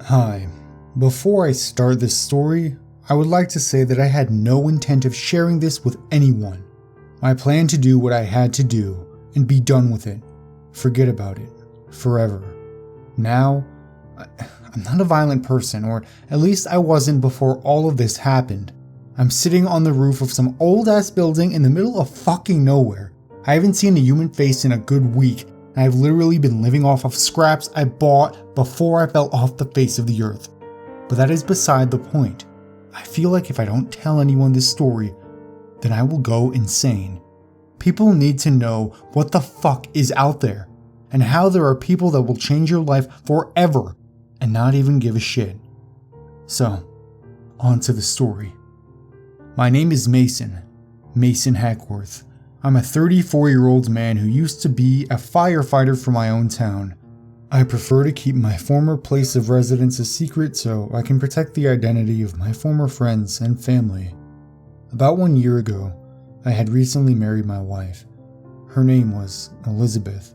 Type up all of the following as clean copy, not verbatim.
Hi. Before I start this story, I would like to say that I had no intent of sharing this with anyone. I planned to do what I had to do and be done with it. Forget about it. Forever. Now, I'm not a violent person, or at least I wasn't before all of this happened. I'm sitting on the roof of some old-ass building in the middle of fucking nowhere. I haven't seen a human face in a good week. I've literally been living off of scraps I bought before I fell off the face of the earth. But that is beside the point. I feel like if I don't tell anyone this story, then I will go insane. People need to know what the fuck is out there, and how there are people that will change your life forever and not even give a shit. So, on to the story. My name is Mason Hackworth. I'm a 34-year-old man who used to be a firefighter for my own town. I prefer to keep my former place of residence a secret so I can protect the identity of my former friends and family. About 1 year ago, I had recently married my wife. Her name was Elizabeth.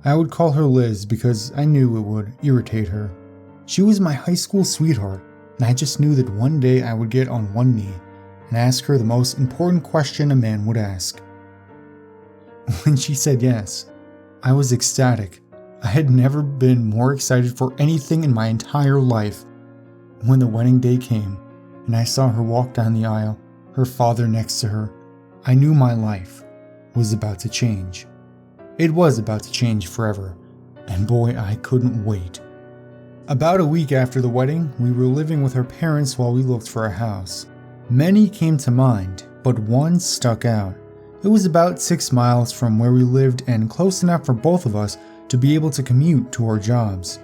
I would call her Liz because I knew it would irritate her. She was my high school sweetheart, and I just knew that one day I would get on one knee and ask her the most important question a man would ask. When she said yes, I was ecstatic. I had never been more excited for anything in my entire life. When the wedding day came, and I saw her walk down the aisle, her father next to her, I knew my life was about to change. It was about to change forever, and boy, I couldn't wait. About a week after the wedding, we were living with her parents while we looked for a house. Many came to mind, but one stuck out. It was about 6 miles from where we lived and close enough for both of us to be able to commute to our jobs.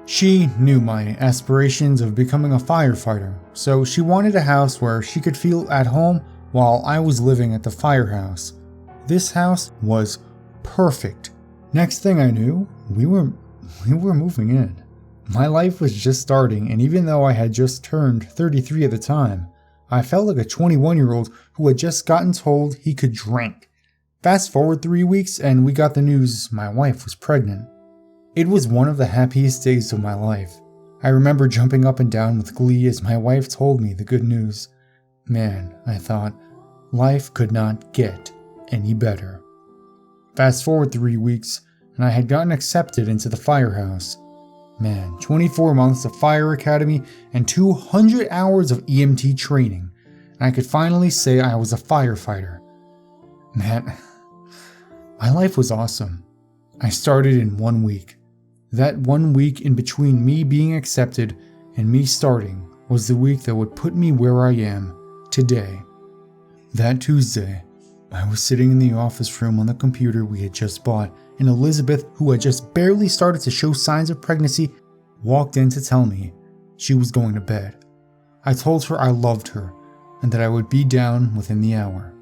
She knew my aspirations of becoming a firefighter, so she wanted a house where she could feel at home while I was living at the firehouse. This house was perfect. Next thing I knew, we were moving in. My life was just starting, and even though I had just turned 33 at the time, I felt like a 21-year-old who had just gotten told he could drink. Fast forward 3 weeks and we got the news my wife was pregnant. It was one of the happiest days of my life. I remember jumping up and down with glee as my wife told me the good news. Man, I thought, life could not get any better. Fast forward 3 weeks and I had gotten accepted into the firehouse. Man, 24 months of fire academy and 200 hours of EMT training, and I could finally say I was a firefighter. Man, my life was awesome. I started in 1 week. That 1 week in between me being accepted and me starting was the week that would put me where I am today. That Tuesday, I was sitting in the office room on the computer we had just bought, and Elizabeth, who had just barely started to show signs of pregnancy, walked in to tell me she was going to bed. I told her I loved her and that I would be down within the hour.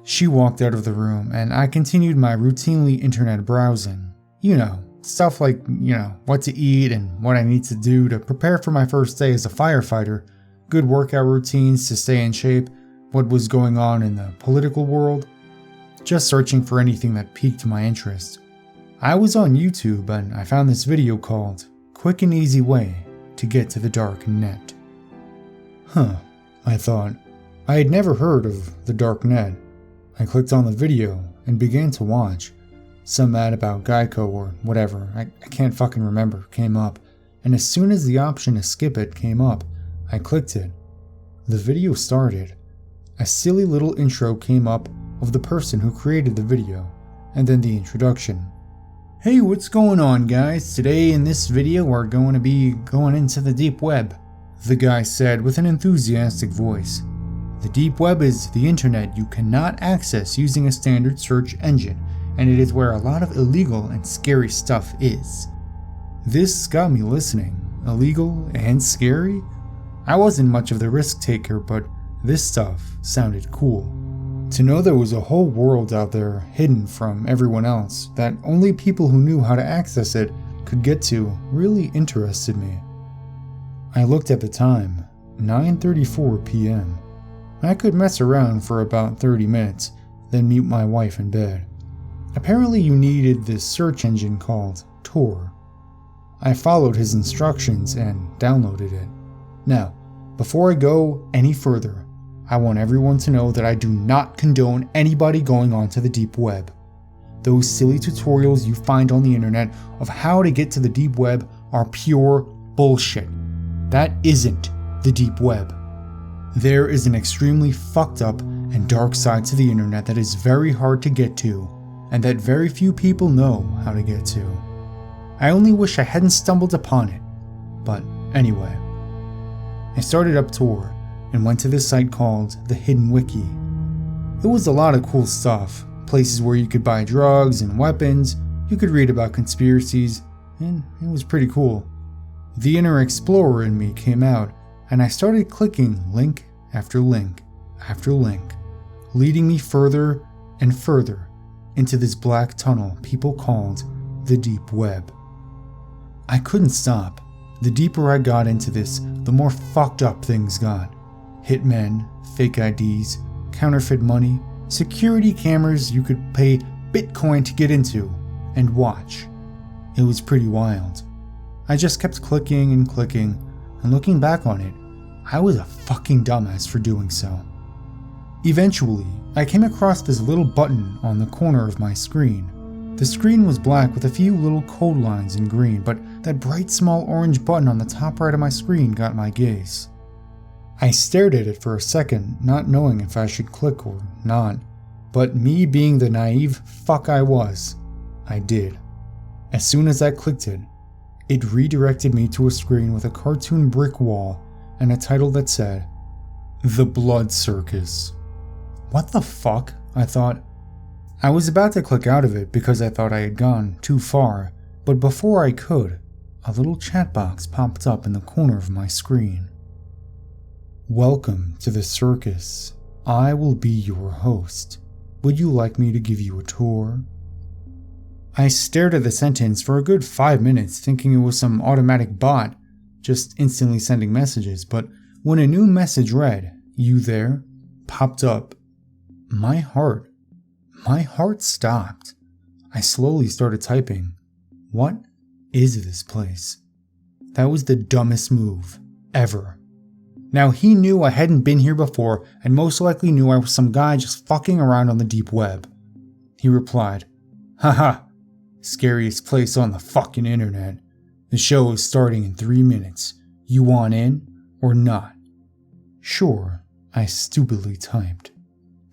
She walked out of the room and I continued my routinely internet browsing. Stuff like, what to eat and what I need to do to prepare for my first day as a firefighter, good workout routines to stay in shape, what was going on in the political world, just searching for anything that piqued my interest. I was on YouTube and I found this video called Quick and Easy Way to Get to the Dark Net. I thought. I had never heard of the dark net. I clicked on the video and began to watch. Some ad about Geico or whatever, I can't fucking remember, came up, and as soon as the option to skip it came up, I clicked it. The video started. A silly little intro came up of the person who created the video, and then the introduction. Hey, what's going on, guys? Today in this video we're going to be going into the deep web, the guy said with an enthusiastic voice. The deep web is the internet you cannot access using a standard search engine, and it is where a lot of illegal and scary stuff is. This got me listening. Illegal and scary? I wasn't much of the risk taker, but this stuff sounded cool. To know there was a whole world out there hidden from everyone else that only people who knew how to access it could get to really interested me. I looked at the time, 9:34 p.m. I could mess around for about 30 minutes, then meet my wife in bed. Apparently you needed this search engine called Tor. I followed his instructions and downloaded it. Now, before I go any further, I want everyone to know that I do not condone anybody going onto the deep web. Those silly tutorials you find on the internet of how to get to the deep web are pure bullshit. That isn't the deep web. There is an extremely fucked up and dark side to the internet that is very hard to get to, and that very few people know how to get to. I only wish I hadn't stumbled upon it. But anyway, I started up Tor and went to this site called the Hidden Wiki. It was a lot of cool stuff, places where you could buy drugs and weapons, you could read about conspiracies, and it was pretty cool. The inner explorer in me came out, and I started clicking link after link after link, leading me further and further into this black tunnel people called the deep web. I couldn't stop. The deeper I got into this, the more fucked up things got. Hitmen, fake IDs, counterfeit money, security cameras you could pay Bitcoin to get into and watch. It was pretty wild. I just kept clicking, and looking back on it, I was a fucking dumbass for doing so. Eventually, I came across this little button on the corner of my screen. The screen was black with a few little code lines in green, but that bright small orange button on the top right of my screen got my gaze. I stared at it for a second, not knowing if I should click or not, but me being the naive fuck I was, I did. As soon as I clicked it, it redirected me to a screen with a cartoon brick wall and a title that said, The Blood Circus. What the fuck? I thought. I was about to click out of it because I thought I had gone too far, but before I could, a little chat box popped up in the corner of my screen. Welcome to the circus. I will be your host. Would you like me to give you a tour? I stared at the sentence for a good 5 minutes thinking it was some automatic bot, just instantly sending messages, but when a new message read, "You there?" popped up, my heart stopped. I slowly started typing, "What is this place?" That was the dumbest move ever. Now he knew I hadn't been here before and most likely knew I was some guy just fucking around on the deep web. He replied, "Haha, scariest place on the fucking internet. The show is starting in 3 minutes. You want in or not?" "Sure," I stupidly typed.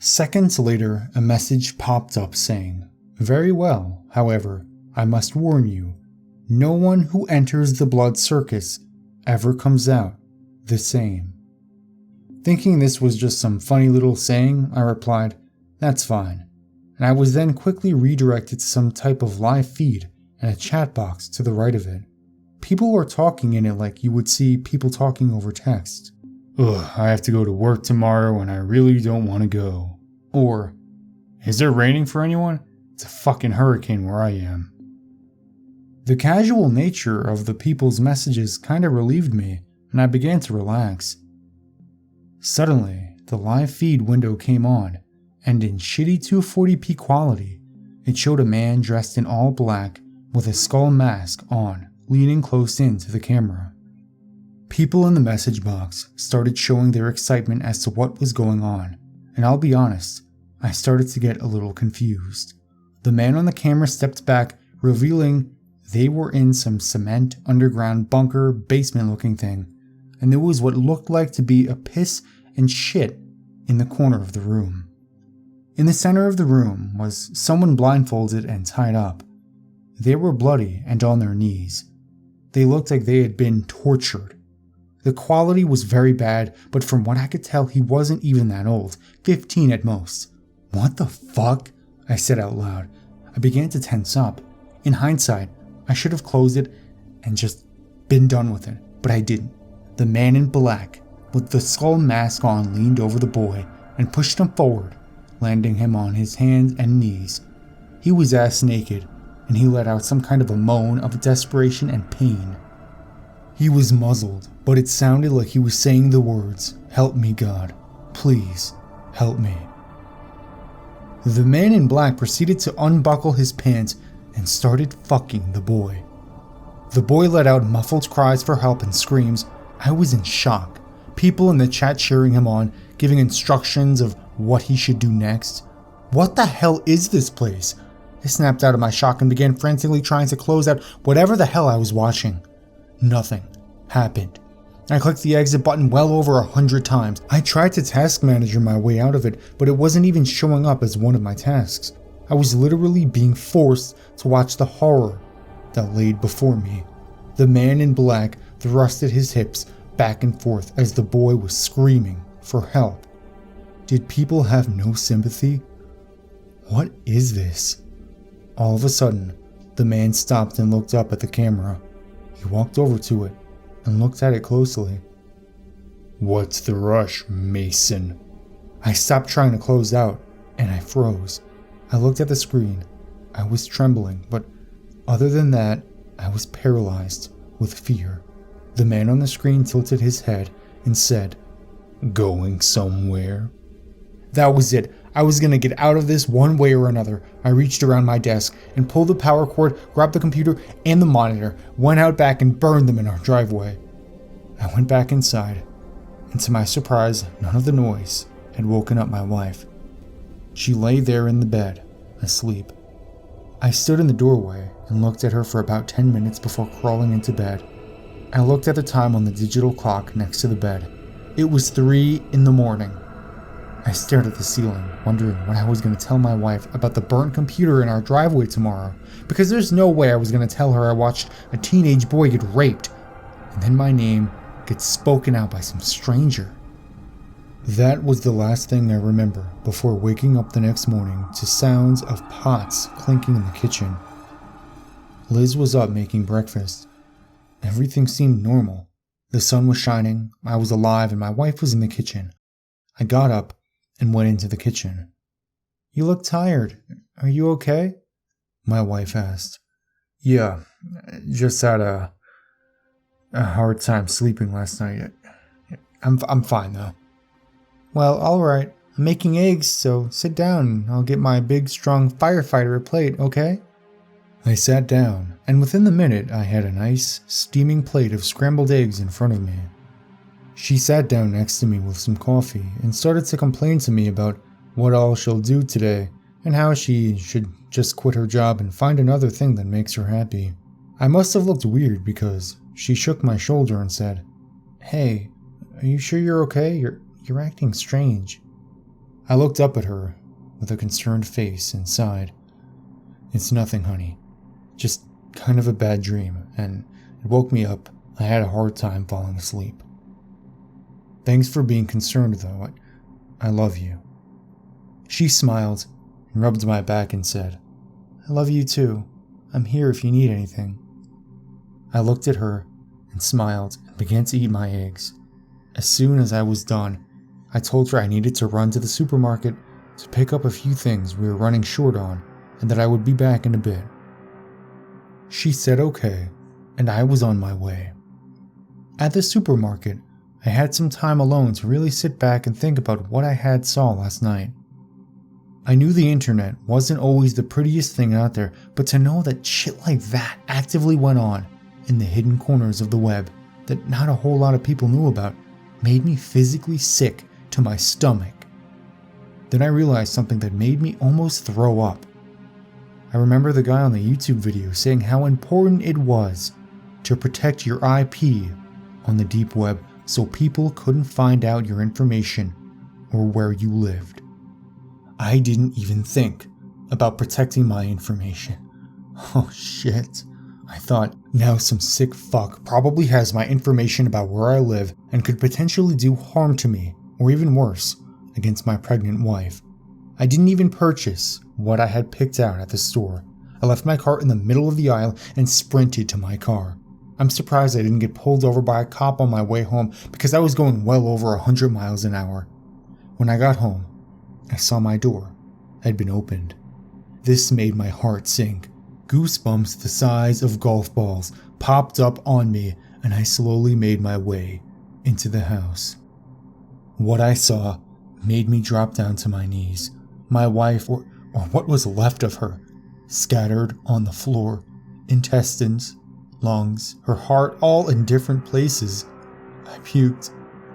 Seconds later, a message popped up saying, "Very well, however, I must warn you, no one who enters the Blood Circus ever comes out the same." Thinking this was just some funny little saying, I replied, "That's fine," and I was then quickly redirected to some type of live feed and a chat box to the right of it. People were talking in it like you would see people talking over text. "Ugh, I have to go to work tomorrow and I really don't want to go." Or, "Is it raining for anyone? It's a fucking hurricane where I am." The casual nature of the people's messages kinda relieved me, and I began to relax. Suddenly, the live feed window came on, and in shitty 240p quality, it showed a man dressed in all black with a skull mask on, leaning close in to the camera. People in the message box started showing their excitement as to what was going on, and I'll be honest, I started to get a little confused. The man on the camera stepped back, revealing they were in some cement underground bunker basement looking thing, and there was what looked like to be a piss and shit in the corner of the room. In the center of the room was someone blindfolded and tied up. They were bloody and on their knees. They looked like they had been tortured. The quality was very bad, but from what I could tell, he wasn't even that old, 15 at most. "What the fuck?" I said out loud. I began to tense up. In hindsight, I should have closed it and just been done with it, but I didn't. The man in black, with the skull mask on, leaned over the boy and pushed him forward, landing him on his hands and knees. He was ass naked, and he let out some kind of a moan of desperation and pain. He was muzzled, but it sounded like he was saying the words, "Help me, God. Please, help me." The man in black proceeded to unbuckle his pants and started fucking the boy. The boy let out muffled cries for help and screams. I was in shock. People in the chat cheering him on, giving instructions of what he should do next. What the hell is this place? I snapped out of my shock and began frantically trying to close out whatever the hell I was watching. Nothing happened. I clicked the exit button well over 100 times. I tried to task manager my way out of it, but it wasn't even showing up as one of my tasks. I was literally being forced to watch the horror that laid before me. The man in black thrusted his hips back and forth as the boy was screaming for help. Did people have no sympathy? What is this? All of a sudden, the man stopped and looked up at the camera. He walked over to it and looked at it closely. What's the rush, Mason? I stopped trying to close out, and I froze. I looked at the screen. I was trembling, but other than that, I was paralyzed with fear. The man on the screen tilted his head and said, Going somewhere? That was it. I was gonna get out of this one way or another. I reached around my desk and pulled the power cord, grabbed the computer and the monitor, went out back and burned them in our driveway. I went back inside, and to my surprise, none of the noise had woken up my wife. She lay there in the bed, asleep. I stood in the doorway and looked at her for about 10 minutes before crawling into bed. I looked at the time on the digital clock next to the bed. It was 3 a.m. I stared at the ceiling, wondering what I was going to tell my wife about the burnt computer in our driveway tomorrow, because there's no way I was going to tell her I watched a teenage boy get raped, and then my name gets spoken out by some stranger. That was the last thing I remember before waking up the next morning to sounds of pots clinking in the kitchen. Liz was up making breakfast. Everything seemed normal. The sun was shining, I was alive, and my wife was in the kitchen. I got up and went into the kitchen. You look tired. Are you okay? My wife asked. Yeah, just had a hard time sleeping last night. I'm fine though. Well, alright. I'm making eggs, so sit down and I'll get my big strong firefighter a plate, okay? I sat down, and within the minute I had a nice, steaming plate of scrambled eggs in front of me. She sat down next to me with some coffee and started to complain to me about what all she'll do today and how she should just quit her job and find another thing that makes her happy. I must have looked weird because she shook my shoulder and said, Hey, are you sure you're okay? You're acting strange. I looked up at her with a concerned face and sighed. It's nothing, honey. Just kind of a bad dream, and it woke me up. I had a hard time falling asleep. Thanks for being concerned, though. I love you. She smiled and rubbed my back and said, I love you too. I'm here if you need anything. I looked at her and smiled and began to eat my eggs. As soon as I was done, I told her I needed to run to the supermarket to pick up a few things we were running short on and that I would be back in a bit. She said okay, and I was on my way. At the supermarket, I had some time alone to really sit back and think about what I had saw last night. I knew the internet wasn't always the prettiest thing out there, but to know that shit like that actively went on in the hidden corners of the web that not a whole lot of people knew about made me physically sick to my stomach. Then I realized something that made me almost throw up. I remember the guy on the YouTube video saying how important it was to protect your IP on the deep web so people couldn't find out your information or where you lived. I didn't even think about protecting my information. Oh shit. I thought, now some sick fuck probably has my information about where I live and could potentially do harm to me, or even worse, against my pregnant wife. I didn't even purchase what I had picked out at the store. I left my cart in the middle of the aisle and sprinted to my car. I'm surprised I didn't get pulled over by a cop on my way home because I was going well over 100 miles an hour. When I got home, I saw my door had been opened. This made my heart sink. Goosebumps the size of golf balls popped up on me, and I slowly made my way into the house. What I saw made me drop down to my knees. My wife, or what was left of her, scattered on the floor, intestines lungs, her heart, all in different places. I puked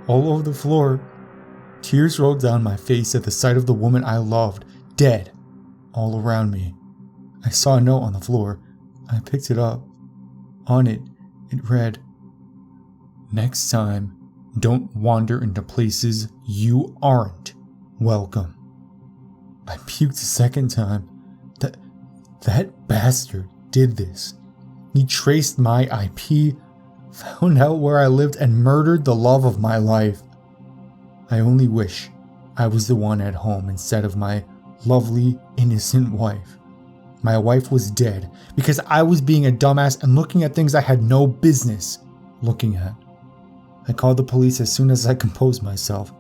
all over the floor. Tears rolled down my face at the sight of the woman I loved, dead, all around me. I saw a note on the floor. I picked it up. On it, it read, "Next time, don't wander into places you aren't welcome." I puked a second time. That bastard did this. He traced my IP, found out where I lived, and murdered the love of my life. I only wish I was the one at home instead of my lovely, innocent wife. My wife was dead because I was being a dumbass and looking at things I had no business looking at. I called the police as soon as I composed myself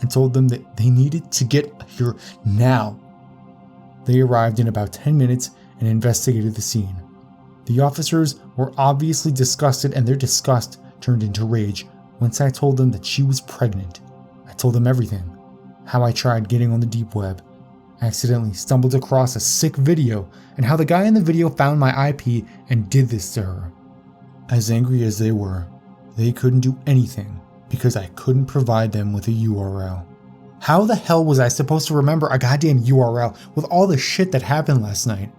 and told them that they needed to get here now. They arrived in about 10 minutes and investigated the scene. The officers were obviously disgusted, and their disgust turned into rage once I told them that she was pregnant. I told them everything. How I tried getting on the deep web, accidentally stumbled across a sick video, and how the guy in the video found my IP and did this to her. As angry as they were, they couldn't do anything because I couldn't provide them with a URL. How the hell was I supposed to remember a goddamn URL with all the shit that happened last night?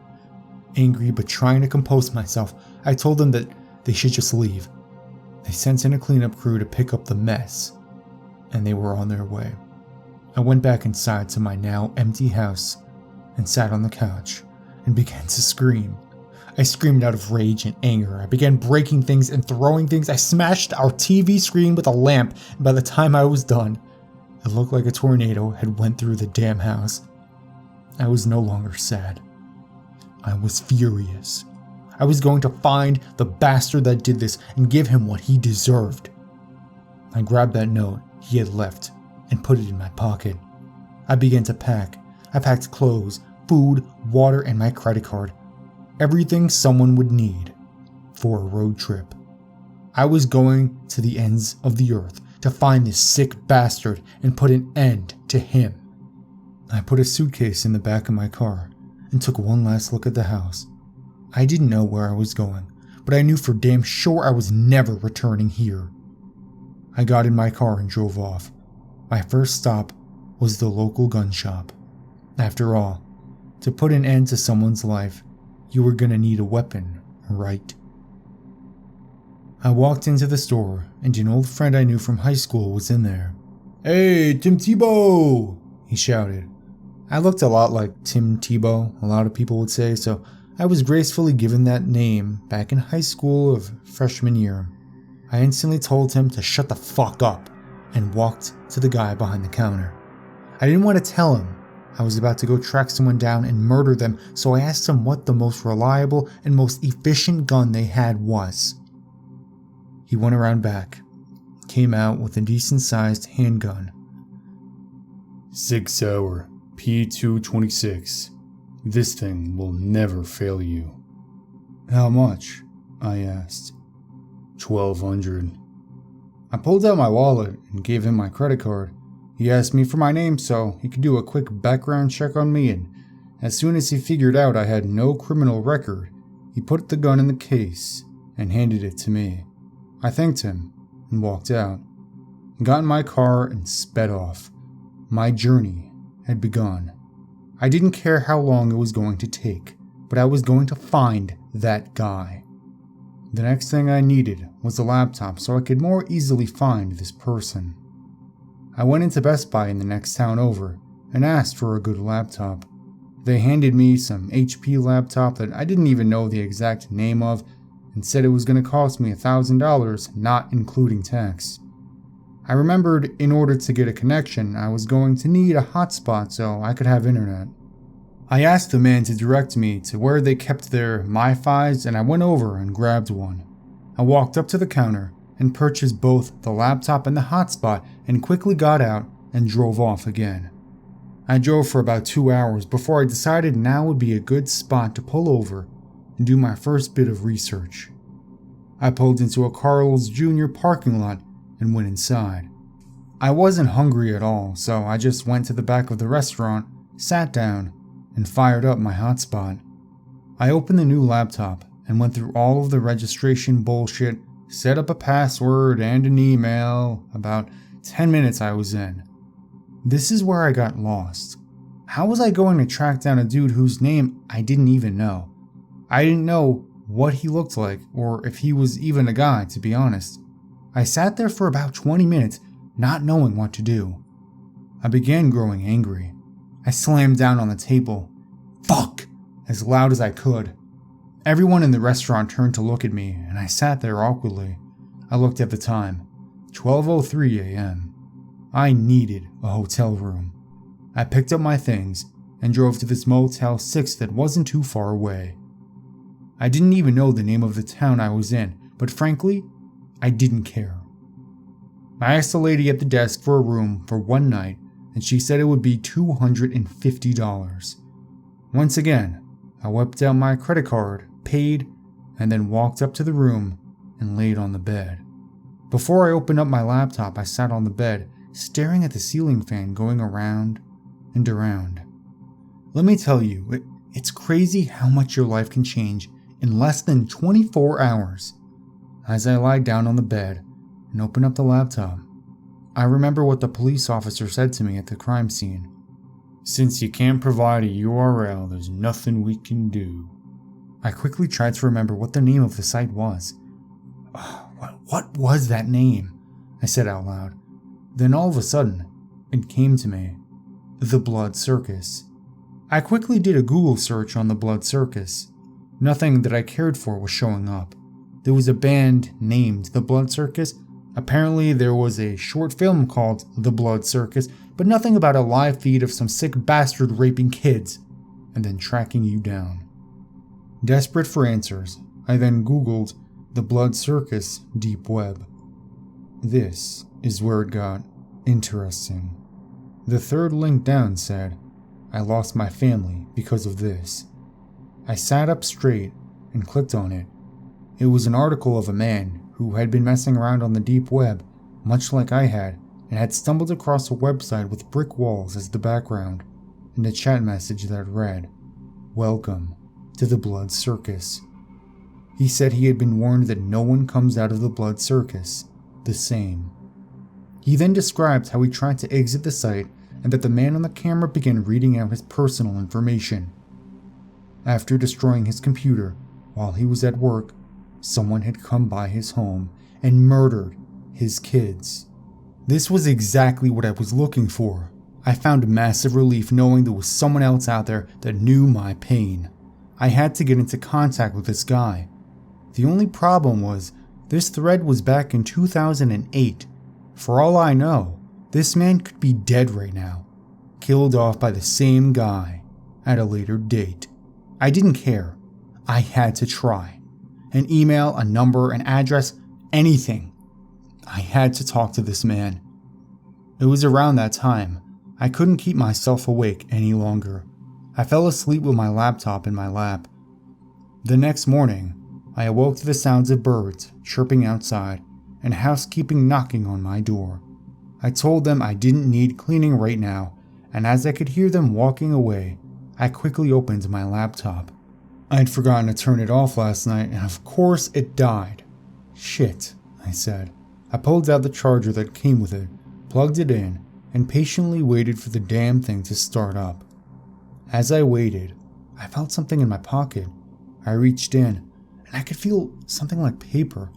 Angry but trying to compose myself, I told them that they should just leave. They sent in a cleanup crew to pick up the mess, and they were on their way. I went back inside to my now empty house and sat on the couch and began to scream. I screamed out of rage and anger. I began breaking things and throwing things. I smashed our TV screen with a lamp, and by the time I was done, it looked like a tornado had went through the damn house. I was no longer sad. I was furious. I was going to find the bastard that did this and give him what he deserved. I grabbed that note he had left and put it in my pocket. I began to pack. I packed clothes, food, water, and my credit card. Everything someone would need for a road trip. I was going to the ends of the earth to find this sick bastard and put an end to him. I put a suitcase in the back of my car and took one last look at the house. I didn't know where I was going, but I knew for damn sure I was never returning here. I got in my car and drove off. My first stop was the local gun shop. After all, to put an end to someone's life, you were gonna need a weapon, right? I walked into the store, and an old friend I knew from high school was in there. "Hey, Tim Tebow!" he shouted. I looked a lot like Tim Tebow, a lot of people would say, so I was gracefully given that name back in high school of freshman year. I instantly told him to shut the fuck up and walked to the guy behind the counter. I didn't want to tell him I was about to go track someone down and murder them, so I asked him what the most reliable and most efficient gun they had was. He went around back, came out with a decent-sized handgun. "Sig Sauer, P226. This thing will never fail you." "How much?" I asked. $1,200. I pulled out my wallet and gave him my credit card. He asked me for my name so he could do a quick background check on me, and as soon as he figured out I had no criminal record, he put the gun in the case and handed it to me. I thanked him and walked out, got in my car and sped off. My journey had begun. I didn't care how long it was going to take, but I was going to find that guy. The next thing I needed was a laptop so I could more easily find this person. I went into Best Buy in the next town over and asked for a good laptop. They handed me some HP laptop that I didn't even know the exact name of and said it was going to cost me $1,000, not including tax. I remembered in order to get a connection, I was going to need a hotspot so I could have internet. I asked the man to direct me to where they kept their MiFis, and I went over and grabbed one. I walked up to the counter and purchased both the laptop and the hotspot and quickly got out and drove off again. I drove for about 2 hours before I decided now would be a good spot to pull over and do my first bit of research. I pulled into a Carl's Jr. parking lot and went inside. I wasn't hungry at all, so I just went to the back of the restaurant, sat down, and fired up my hotspot. I opened the new laptop and went through all of the registration bullshit, set up a password and an email. About 10 minutes I was in. This is where I got lost. How was I going to track down a dude whose name I didn't even know? I didn't know what he looked like, or if he was even a guy, to be honest. I sat there for about 20 minutes, not knowing what to do. I began growing angry. I slammed down on the table. Fuck! As loud as I could. Everyone in the restaurant turned to look at me, and I sat there awkwardly. I looked at the time. 12:03 a.m. I needed a hotel room. I picked up my things and drove to this Motel 6 that wasn't too far away. I didn't even know the name of the town I was in, but frankly, I didn't care. I asked the lady at the desk for a room for one night, and she said it would be $250. Once again, I whipped out my credit card, paid, and then walked up to the room and laid on the bed. Before I opened up my laptop, I sat on the bed, staring at the ceiling fan going around and around. Let me tell you, it's crazy how much your life can change in less than 24 hours. As I lied down on the bed and opened up the laptop, I remember what the police officer said to me at the crime scene. Since you can't provide a URL, there's nothing we can do. I quickly tried to remember what the name of the site was. What was that name? I said out loud. Then all of a sudden, it came to me. The Blood Circus. I quickly did a Google search on the Blood Circus. Nothing that I cared for was showing up. There was a band named The Blood Circus. Apparently there was a short film called The Blood Circus, but nothing about a live feed of some sick bastard raping kids and then tracking you down. Desperate for answers, I then Googled The Blood Circus Deep Web. This is where it got interesting. The third link down said, I lost my family because of this. I sat up straight and clicked on it. It was an article of a man who had been messing around on the deep web, much like I had, and had stumbled across a website with brick walls as the background, and a chat message that read, Welcome to the Blood Circus. He said he had been warned that no one comes out of the Blood Circus the same. He then described how he tried to exit the site and that the man on the camera began reading out his personal information. After destroying his computer while he was at work, someone had come by his home and murdered his kids. This was exactly what I was looking for. I found massive relief knowing there was someone else out there that knew my pain. I had to get into contact with this guy. The only problem was, this thread was back in 2008. For all I know, this man could be dead right now, killed off by the same guy at a later date. I didn't care. I had to try. An email, a number, an address, anything. I had to talk to this man. It was around that time. I couldn't keep myself awake any longer. I fell asleep with my laptop in my lap. The next morning, I awoke to the sounds of birds chirping outside and housekeeping knocking on my door. I told them I didn't need cleaning right now, and as I could hear them walking away, I quickly opened my laptop. I had forgotten to turn it off last night, and of course it died. Shit, I said. I pulled out the charger that came with it, plugged it in, and patiently waited for the damn thing to start up. As I waited, I felt something in my pocket. I reached in, and I could feel something like paper.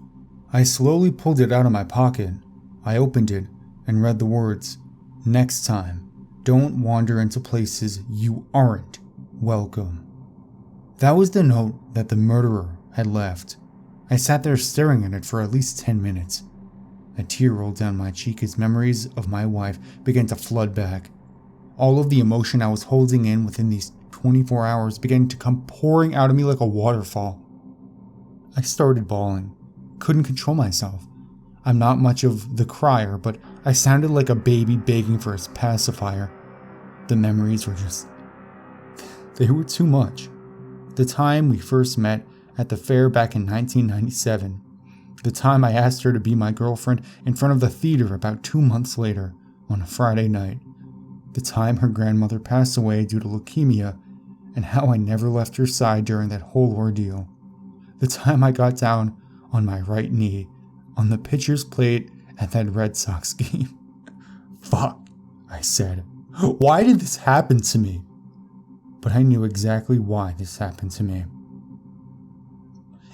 I slowly pulled it out of my pocket. I opened it and read the words, Next time, don't wander into places you aren't welcome. That was the note that the murderer had left. I sat there staring at it for at least 10 minutes. A tear rolled down my cheek as memories of my wife began to flood back. All of the emotion I was holding in within these 24 hours began to come pouring out of me like a waterfall. I started bawling. Couldn't control myself. I'm not much of the crier, but I sounded like a baby begging for his pacifier. The memories were they were too much. The time we first met at the fair back in 1997. The time I asked her to be my girlfriend in front of the theater about 2 months later on a Friday night. The time her grandmother passed away due to leukemia, and how I never left her side during that whole ordeal. The time I got down on my right knee on the pitcher's plate at that Red Sox game. Fuck, I said. Why did this happen to me? But I knew exactly why this happened to me.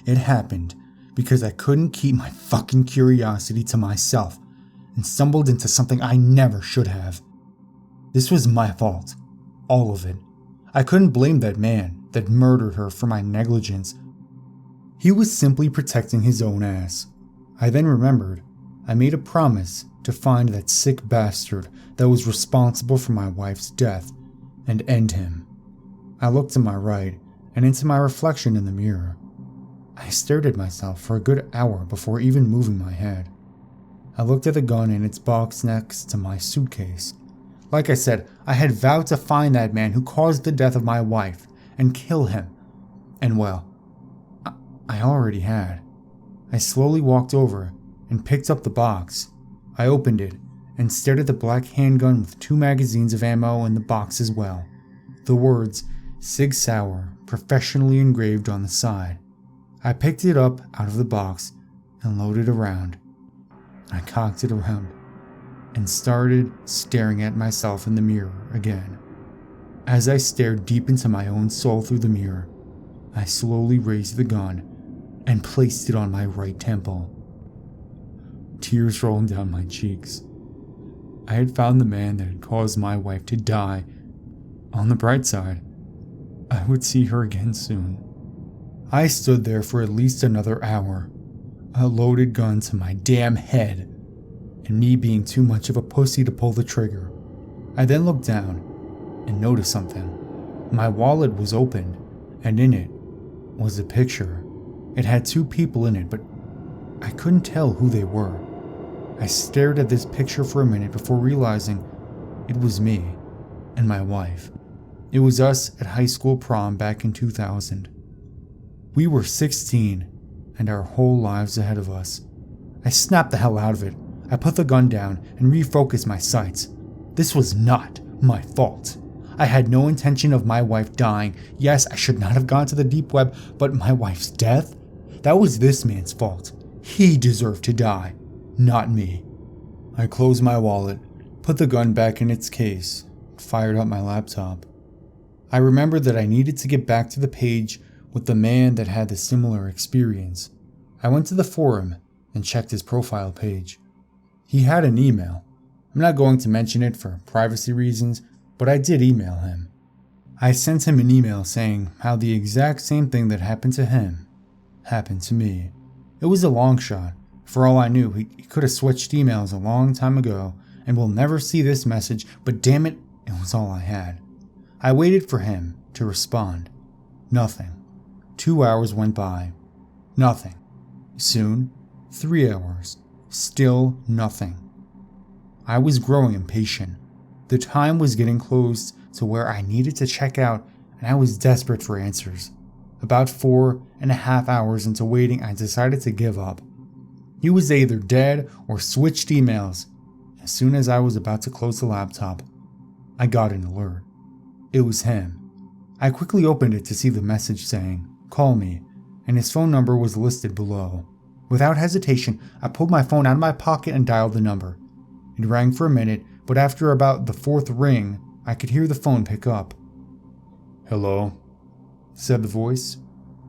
It happened because I couldn't keep my fucking curiosity to myself and stumbled into something I never should have. This was my fault. All of it. I couldn't blame that man that murdered her for my negligence. He was simply protecting his own ass. I then remembered I made a promise to find that sick bastard that was responsible for my wife's death and end him. I looked to my right and into my reflection in the mirror. I stared at myself for a good hour before even moving my head. I looked at the gun in its box next to my suitcase. Like I said, I had vowed to find that man who caused the death of my wife and kill him. And well, I already had. I slowly walked over and picked up the box. I opened it and stared at the black handgun with 2 magazines of ammo in the box as well. The words, Sig Sauer, professionally engraved on the side. I picked it up out of the box and loaded around. I cocked it around and started staring at myself in the mirror again. As I stared deep into my own soul through the mirror, I slowly raised the gun and placed it on my right temple. Tears rolling down my cheeks. I had found the man that had caused my wife to die. On the bright side, I would see her again soon. I stood there for at least another hour, a loaded gun to my damn head, and me being too much of a pussy to pull the trigger. I then looked down and noticed something. My wallet was open, and in it was a picture. It had 2 people in it, but I couldn't tell who they were. I stared at this picture for a minute before realizing it was me and my wife. It was us at high school prom back in 2000. We were 16 and our whole lives ahead of us. I snapped the hell out of it. I put the gun down and refocused my sights. This was not my fault. I had no intention of my wife dying. Yes, I should not have gone to the deep web, but my wife's death? That was this man's fault. He deserved to die, not me. I closed my wallet, put the gun back in its case, fired up my laptop. I remembered that I needed to get back to the page with the man that had the similar experience. I went to the forum and checked his profile page. He had an email. I'm not going to mention it for privacy reasons, but I did email him. I sent him an email saying how the exact same thing that happened to him happened to me. It was a long shot. For all I knew, he could have switched emails a long time ago and will never see this message, but damn it, it was all I had. I waited for him to respond. Nothing. 2 hours went by. Nothing. Soon, 3 hours. Still nothing. I was growing impatient. The time was getting close to where I needed to check out, and I was desperate for answers. About 4.5 hours into waiting, I decided to give up. He was either dead or switched emails. As soon as I was about to close the laptop, I got an alert. It was him. I quickly opened it to see the message saying, "Call me," and his phone number was listed below. Without hesitation, I pulled my phone out of my pocket and dialed the number. It rang for a minute, but after about the 4th ring, I could hear the phone pick up. "Hello?" said the voice.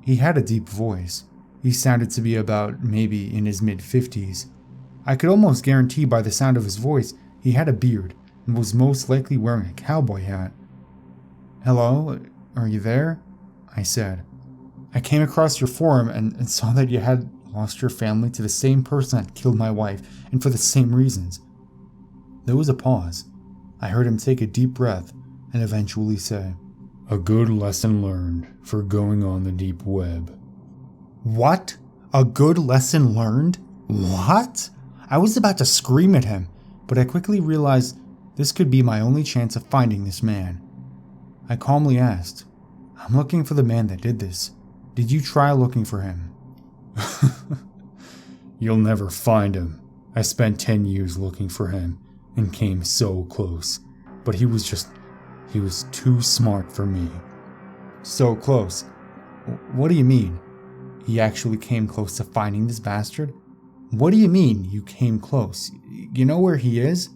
He had a deep voice. He sounded to be about maybe in his mid-50s. I could almost guarantee by the sound of his voice he had a beard and was most likely wearing a cowboy hat. "Hello? Are you there?" I said. "I came across your forum and saw that you had lost your family to the same person that killed my wife, and for the same reasons." There was a pause. I heard him take a deep breath and eventually say, "A good lesson learned for going on the deep web." What? A good lesson learned? What? I was about to scream at him, but I quickly realized this could be my only chance of finding this man. I calmly asked, "I'm looking for the man that did this. Did you try looking for him?" "You'll never find him. I spent 10 years looking for him and came so close, but he was too smart for me." "So close? What do you mean?" He actually came close to finding this bastard? What do you mean, you came close? You know where he is?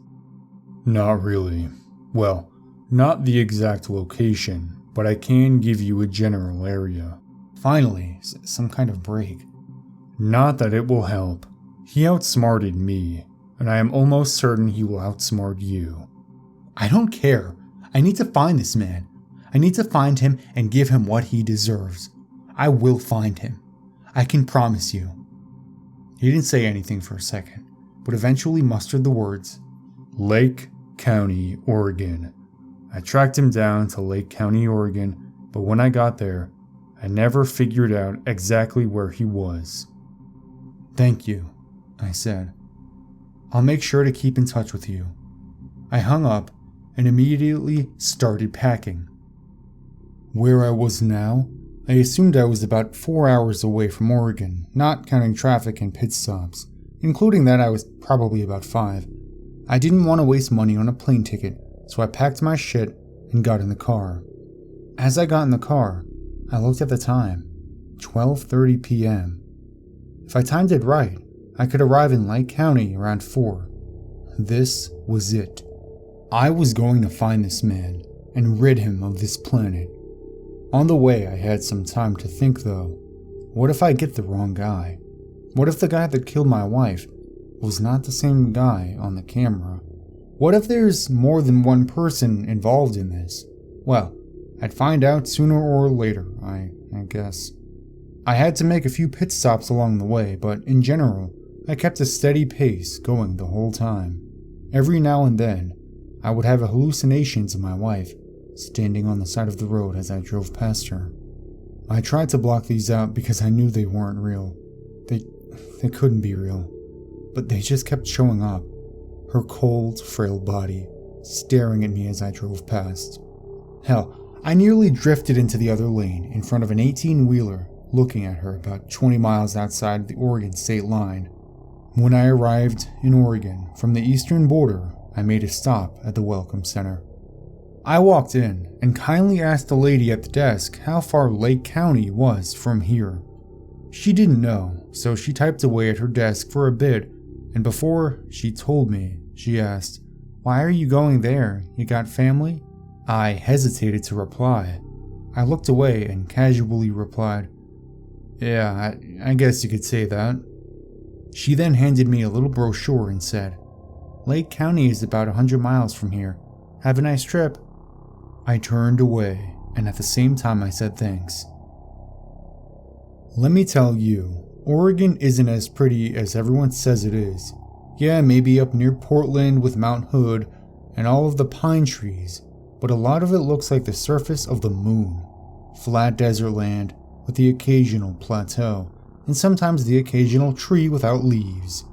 Not really. Well, not the exact location, but I can give you a general area. Finally, some kind of break. Not that it will help. He outsmarted me, and I am almost certain he will outsmart you. I don't care. I need to find this man. I need to find him and give him what he deserves. I will find him. I can promise you. He didn't say anything for a second, but eventually mustered the words, Lake County, Oregon. I tracked him down to Lake County, Oregon, but when I got there, I never figured out exactly where he was. Thank you, I said. I'll make sure to keep in touch with you. I hung up and immediately started packing. Where I was now, I assumed I was about 4 hours away from Oregon, not counting traffic and pit stops. Including that, I was probably about 5. I didn't want to waste money on a plane ticket, so I packed my shit and got in the car. As I got in the car, I looked at the time, 12:30 p.m. If I timed it right, I could arrive in Lake County around 4. This was it. I was going to find this man and rid him of this planet. On the way, I had some time to think though. What if I get the wrong guy? What if the guy that killed my wife was not the same guy on the camera? What if there's more than one person involved in this? Well, I'd find out sooner or later, I guess. I had to make a few pit stops along the way, but in general, I kept a steady pace going the whole time. Every now and then, I would have hallucinations of my wife standing on the side of the road as I drove past her. I tried to block these out because I knew they weren't real. They couldn't be real. But they just kept showing up. Her cold, frail body, staring at me as I drove past. Hell, I nearly drifted into the other lane in front of an 18-wheeler, looking at her about 20 miles outside the Oregon state line. When I arrived in Oregon from the eastern border, I made a stop at the Welcome Center. I walked in and kindly asked the lady at the desk how far Lake County was from here. She didn't know, so she typed away at her desk for a bit, and before she told me, she asked, "Why are you going there? You got family?" I hesitated to reply. I looked away and casually replied, "Yeah, I guess you could say that." She then handed me a little brochure and said, "Lake County is about 100 miles from here. Have a nice trip." I turned away, and at the same time I said thanks. Let me tell you, Oregon isn't as pretty as everyone says it is. Yeah, maybe up near Portland with Mount Hood and all of the pine trees, but a lot of it looks like the surface of the moon. Flat desert land with the occasional plateau, and sometimes the occasional tree without leaves.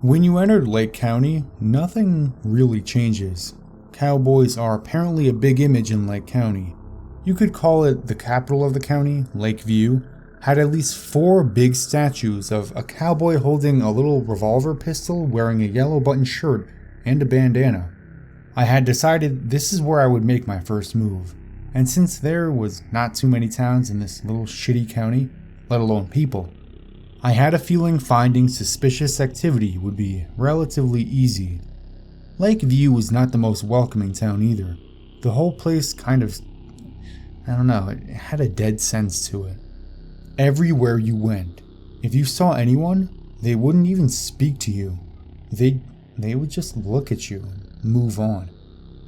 When you enter Lake County, nothing really changes. Cowboys are apparently a big image in Lake County. You could call it the capital of the county. Lakeview had at least 4 big statues of a cowboy holding a little revolver pistol, wearing a yellow button shirt and a bandana. I had decided this is where I would make my first move, and since there was not too many towns in this little shitty county, let alone people, I had a feeling finding suspicious activity would be relatively easy. Lakeview was not the most welcoming town either. The whole place kind of, it had a dead sense to it. Everywhere you went, if you saw anyone, they wouldn't even speak to you. They would just look at you and move on.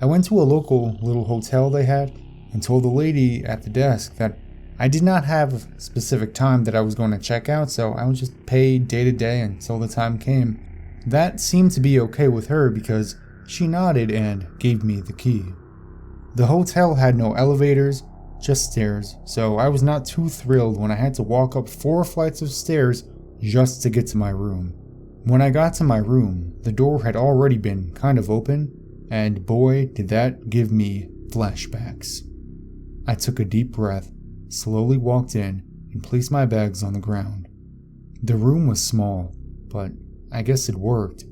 I went to a local little hotel they had and told the lady at the desk that I did not have a specific time that I was going to check out, so I would just pay day to day until the time came. That seemed to be okay with her because she nodded and gave me the key. The hotel had no elevators, just stairs, so I was not too thrilled when I had to walk up 4 flights of stairs just to get to my room. When I got to my room, the door had already been kind of open, and boy did that give me flashbacks. I took a deep breath, slowly walked in, and placed my bags on the ground. The room was small, but I guess it worked.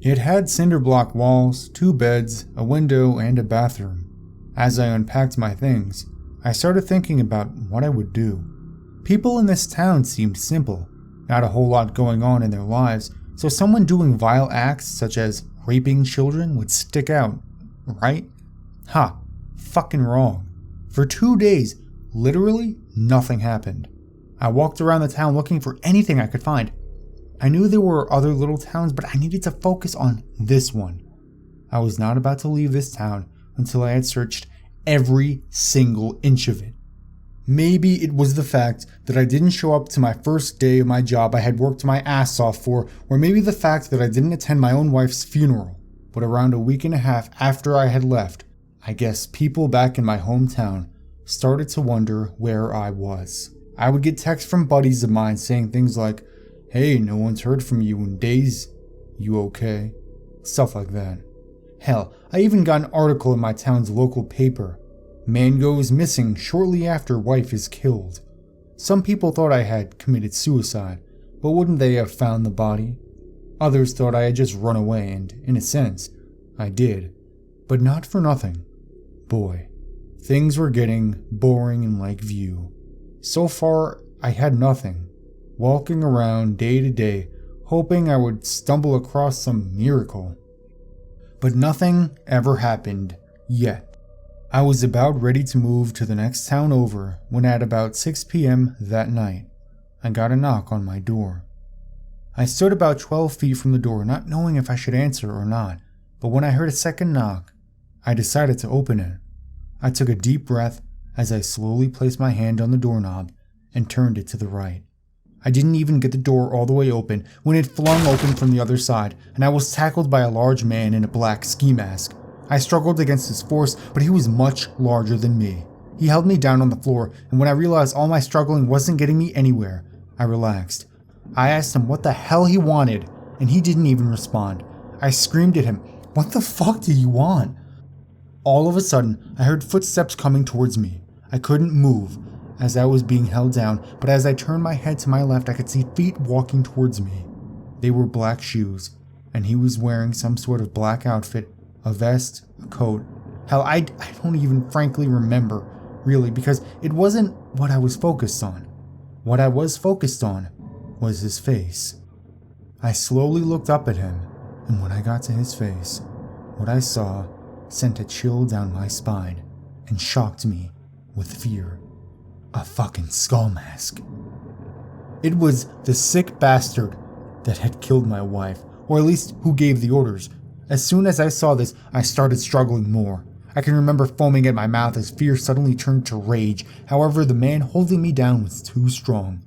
It had cinder block walls, 2 beds, a window, and a bathroom. As I unpacked my things, I started thinking about what I would do. People in this town seemed simple, not a whole lot going on in their lives, so someone doing vile acts such as raping children would stick out, right? Ha, fucking wrong. For 2 days, literally nothing happened. I walked around the town looking for anything I could find. I knew there were other little towns, but I needed to focus on this one. I was not about to leave this town until I had searched every single inch of it. Maybe it was the fact that I didn't show up to my first day of my job I had worked my ass off for, or maybe the fact that I didn't attend my own wife's funeral. But around a week and a half after I had left, I guess people back in my hometown started to wonder where I was. I would get texts from buddies of mine saying things like, "Hey, no one's heard from you in days. You okay?" Stuff like that. Hell, I even got an article in my town's local paper. Man goes missing shortly after wife is killed. Some people thought I had committed suicide, but wouldn't they have found the body? Others thought I had just run away, and in a sense, I did. But not for nothing. Boy, things were getting boring in Lakeview. So far, I had nothing. Walking around day to day, hoping I would stumble across some miracle. But nothing ever happened, yet. I was about ready to move to the next town over when at about 6 p.m. that night, I got a knock on my door. I stood about 12 feet from the door, not knowing if I should answer or not, but when I heard a second knock, I decided to open it. I took a deep breath as I slowly placed my hand on the doorknob and turned it to the right. I didn't even get the door all the way open when it flung open from the other side, and I was tackled by a large man in a black ski mask. I struggled against his force, but he was much larger than me. He held me down on the floor, and when I realized all my struggling wasn't getting me anywhere, I relaxed. I asked him what the hell he wanted, and he didn't even respond. I screamed at him, "What the fuck do you want?" All of a sudden, I heard footsteps coming towards me. I couldn't move as I was being held down, but as I turned my head to my left, I could see feet walking towards me. They were black shoes, and he was wearing some sort of black outfit, a vest, a coat. Hell, I don't even frankly remember, really, because it wasn't what I was focused on. What I was focused on was his face. I slowly looked up at him, and when I got to his face, what I saw sent a chill down my spine and shocked me with fear. A fucking skull mask. It was the sick bastard that had killed my wife, or at least who gave the orders. As soon as I saw this, I started struggling more. I can remember foaming at my mouth as fear suddenly turned to rage. However, the man holding me down was too strong.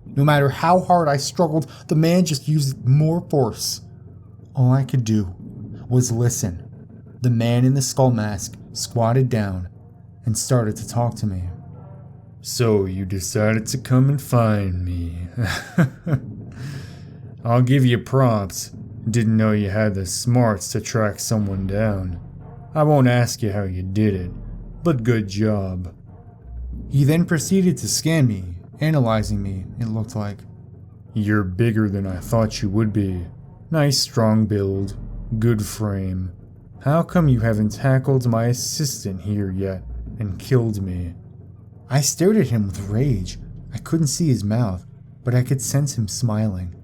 No matter how hard I struggled, the man just used more force. All I could do was listen. The man in the skull mask squatted down and started to talk to me. "So you decided to come and find me. I'll give you props. Didn't know you had the smarts to track someone down. I won't ask you how you did it, but good job." He then proceeded to scan me, analyzing me, it looked like. "You're bigger than I thought you would be. Nice strong build, good frame. How come you haven't tackled my assistant here yet and killed me?" I stared at him with rage. I couldn't see his mouth, but I could sense him smiling.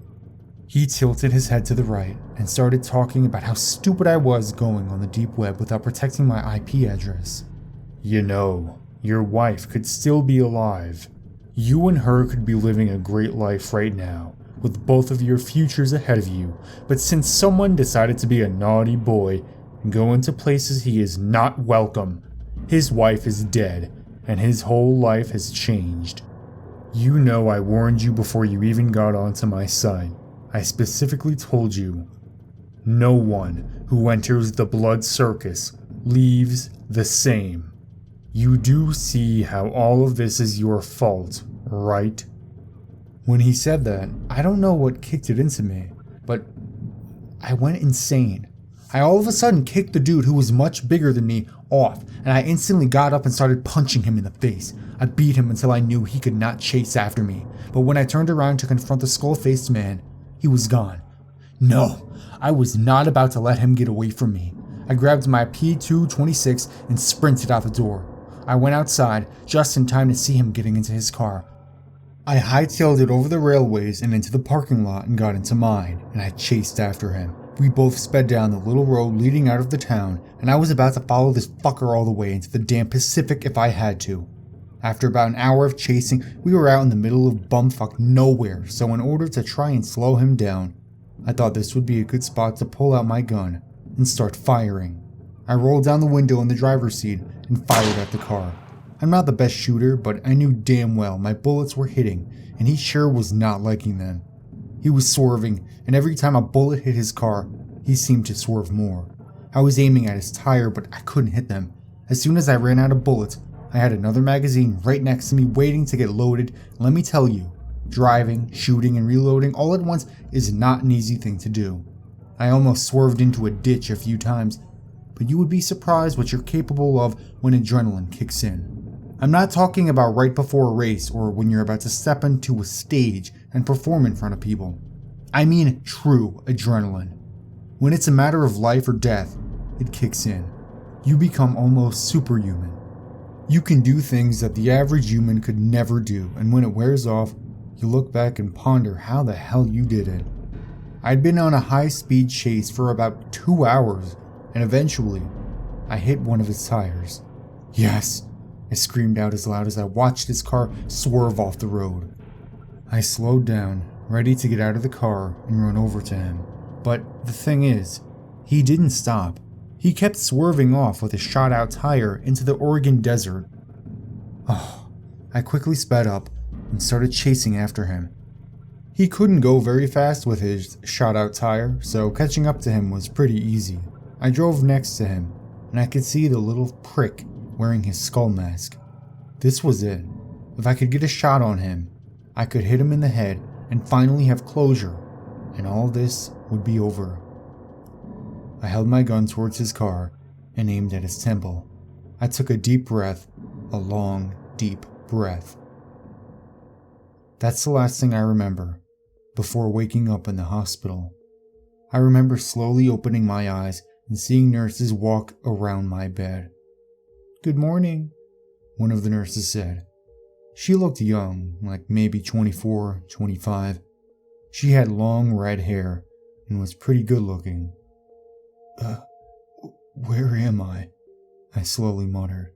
He tilted his head to the right and started talking about how stupid I was going on the deep web without protecting my IP address. "You know, your wife could still be alive. You and her could be living a great life right now, with both of your futures ahead of you, but since someone decided to be a naughty boy and go into places he is not welcome, his wife is dead, and his whole life has changed. You know I warned you before you even got onto my site. I specifically told you, no one who enters the Blood Circus leaves the same. You do see how all of this is your fault, right?" When he said that, I don't know what kicked it into me, but I went insane. I all of a sudden kicked the dude who was much bigger than me off, and I instantly got up and started punching him in the face. I beat him until I knew he could not chase after me, but when I turned around to confront the skull-faced man, he was gone. No, I was not about to let him get away from me. I grabbed my P226 and sprinted out the door. I went outside just in time to see him getting into his car. I hightailed it over the railways and into the parking lot and got into mine, and I chased after him. We both sped down the little road leading out of the town, and I was about to follow this fucker all the way into the damn Pacific if I had to. After about an hour of chasing, we were out in the middle of bumfuck nowhere, so in order to try and slow him down, I thought this would be a good spot to pull out my gun and start firing. I rolled down the window in the driver's seat and fired at the car. I'm not the best shooter, but I knew damn well my bullets were hitting, and he sure was not liking them. He was swerving, and every time a bullet hit his car, he seemed to swerve more. I was aiming at his tire, but I couldn't hit them. As soon as I ran out of bullets, I had another magazine right next to me waiting to get loaded. Let me tell you, driving, shooting, and reloading all at once is not an easy thing to do. I almost swerved into a ditch a few times, but you would be surprised what you're capable of when adrenaline kicks in. I'm not talking about right before a race or when you're about to step into a stage and perform in front of people. I mean true adrenaline. When it's a matter of life or death, it kicks in. You become almost superhuman. You can do things that the average human could never do, and when it wears off, you look back and ponder how the hell you did it. I'd been on a high-speed chase for about 2 hours, and eventually, I hit one of his tires. Yes! I screamed out as loud as I watched his car swerve off the road. I slowed down, ready to get out of the car and run over to him. But the thing is, he didn't stop. He kept swerving off with a shot-out tire into the Oregon desert. I quickly sped up and started chasing after him. He couldn't go very fast with his shot-out tire, so catching up to him was pretty easy. I drove next to him, and I could see the little prick wearing his skull mask. This was it. If I could get a shot on him, I could hit him in the head and finally have closure, and all this would be over. I held my gun towards his car and aimed at his temple. I took a deep breath, a long, deep breath. That's the last thing I remember, before waking up in the hospital. I remember slowly opening my eyes and seeing nurses walk around my bed. "Good morning," one of the nurses said. She looked young, like maybe 24, 25. She had long red hair and was pretty good looking. Where am I?" I slowly muttered.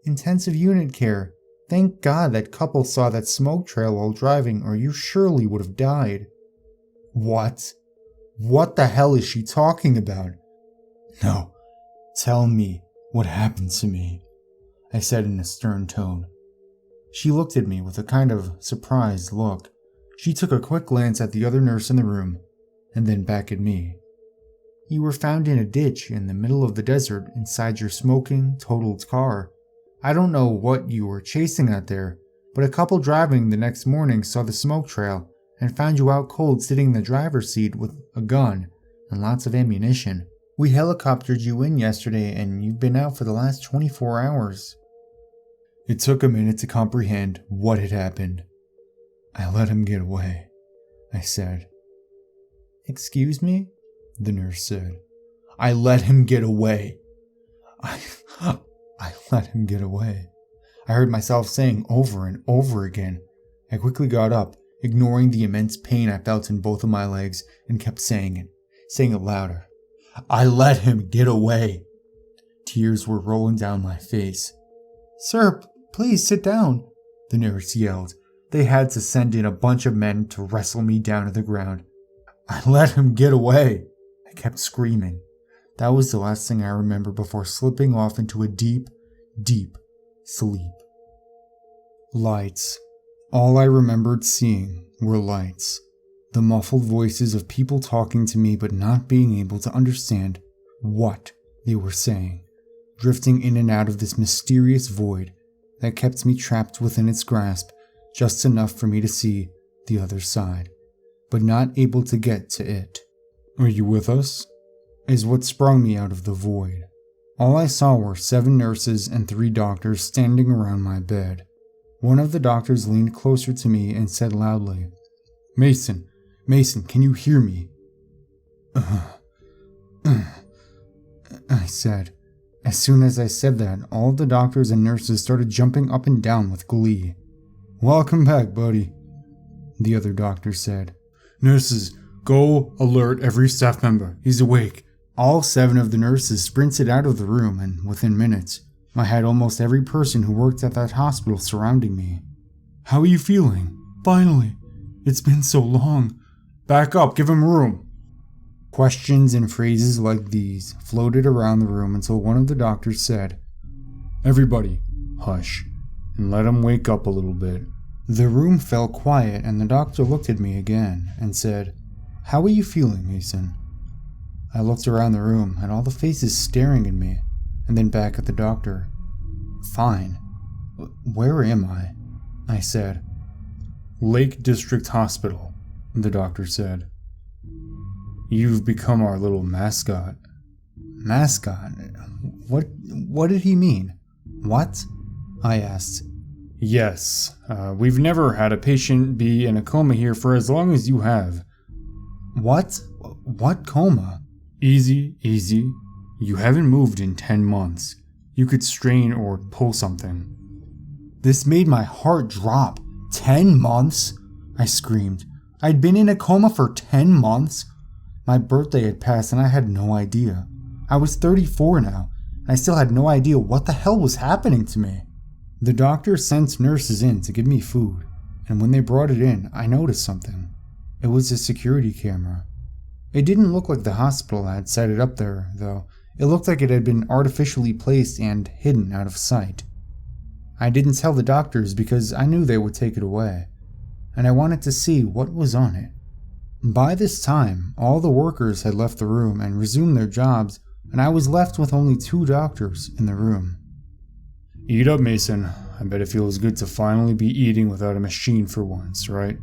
"Intensive unit care. Thank God that couple saw that smoke trail while driving, or you surely would have died." What? What the hell is she talking about? "No, tell me what happened to me," I said in a stern tone. She looked at me with a kind of surprised look. She took a quick glance at the other nurse in the room, and then back at me. "You were found in a ditch in the middle of the desert inside your smoking, totaled car. I don't know what you were chasing out there, but a couple driving the next morning saw the smoke trail and found you out cold sitting in the driver's seat with a gun and lots of ammunition. We helicoptered you in yesterday and you've been out for the last 24 hours. It took a minute to comprehend what had happened. "I let him get away," I said. "Excuse me?" the nurse said. "I let him get away. I let him get away," I heard myself saying over and over again. I quickly got up, ignoring the immense pain I felt in both of my legs, and kept saying it louder. "I let him get away." Tears were rolling down my face. "Sir, please sit down," the nurse yelled. They had to send in a bunch of men to wrestle me down to the ground. "I let him get away," I kept screaming. That was the last thing I remember before slipping off into a deep, deep sleep. Lights. All I remembered seeing were lights. The muffled voices of people talking to me but not being able to understand what they were saying, drifting in and out of this mysterious void that kept me trapped within its grasp, just enough for me to see the other side, but not able to get to it. "Are you with us?" is what sprung me out of the void. All I saw were 7 nurses and 3 doctors standing around my bed. One of the doctors leaned closer to me and said loudly, Mason, can you hear me?" I said. As soon as I said that, all the doctors and nurses started jumping up and down with glee. "Welcome back, buddy," the other doctor said. "Nurses, go alert every staff member. He's awake." All 7 of the nurses sprinted out of the room, and within minutes, I had almost every person who worked at that hospital surrounding me. "How are you feeling? Finally. It's been so long. Back up, give him room." Questions and phrases like these floated around the room until one of the doctors said, "Everybody, hush, and let him wake up a little bit." The room fell quiet, and the doctor looked at me again and said, "How are you feeling, Mason?" I looked around the room at all the faces staring at me, and then back at the doctor. "Fine. Where am I?" I said. "Lake District Hospital," the doctor said. "You've become our little mascot." "Mascot? What did he mean? What?" I asked. "Yes, we've never had a patient be in a coma here for as long as you have." "What? What coma?" Easy. You haven't moved in 10 months. You could strain or pull something." This made my heart drop. 10 months? I screamed. I'd been in a coma for 10 months? My birthday had passed and I had no idea. I was 34 now, and I still had no idea what the hell was happening to me. The doctor sent nurses in to give me food, and when they brought it in, I noticed something. It was a security camera. It didn't look like the hospital had set it up there, though. It looked like it had been artificially placed and hidden out of sight. I didn't tell the doctors because I knew they would take it away, and I wanted to see what was on it. By this time, all the workers had left the room and resumed their jobs, and I was left with only 2 doctors in the room. "Eat up, Mason. I bet it feels good to finally be eating without a machine for once, right?"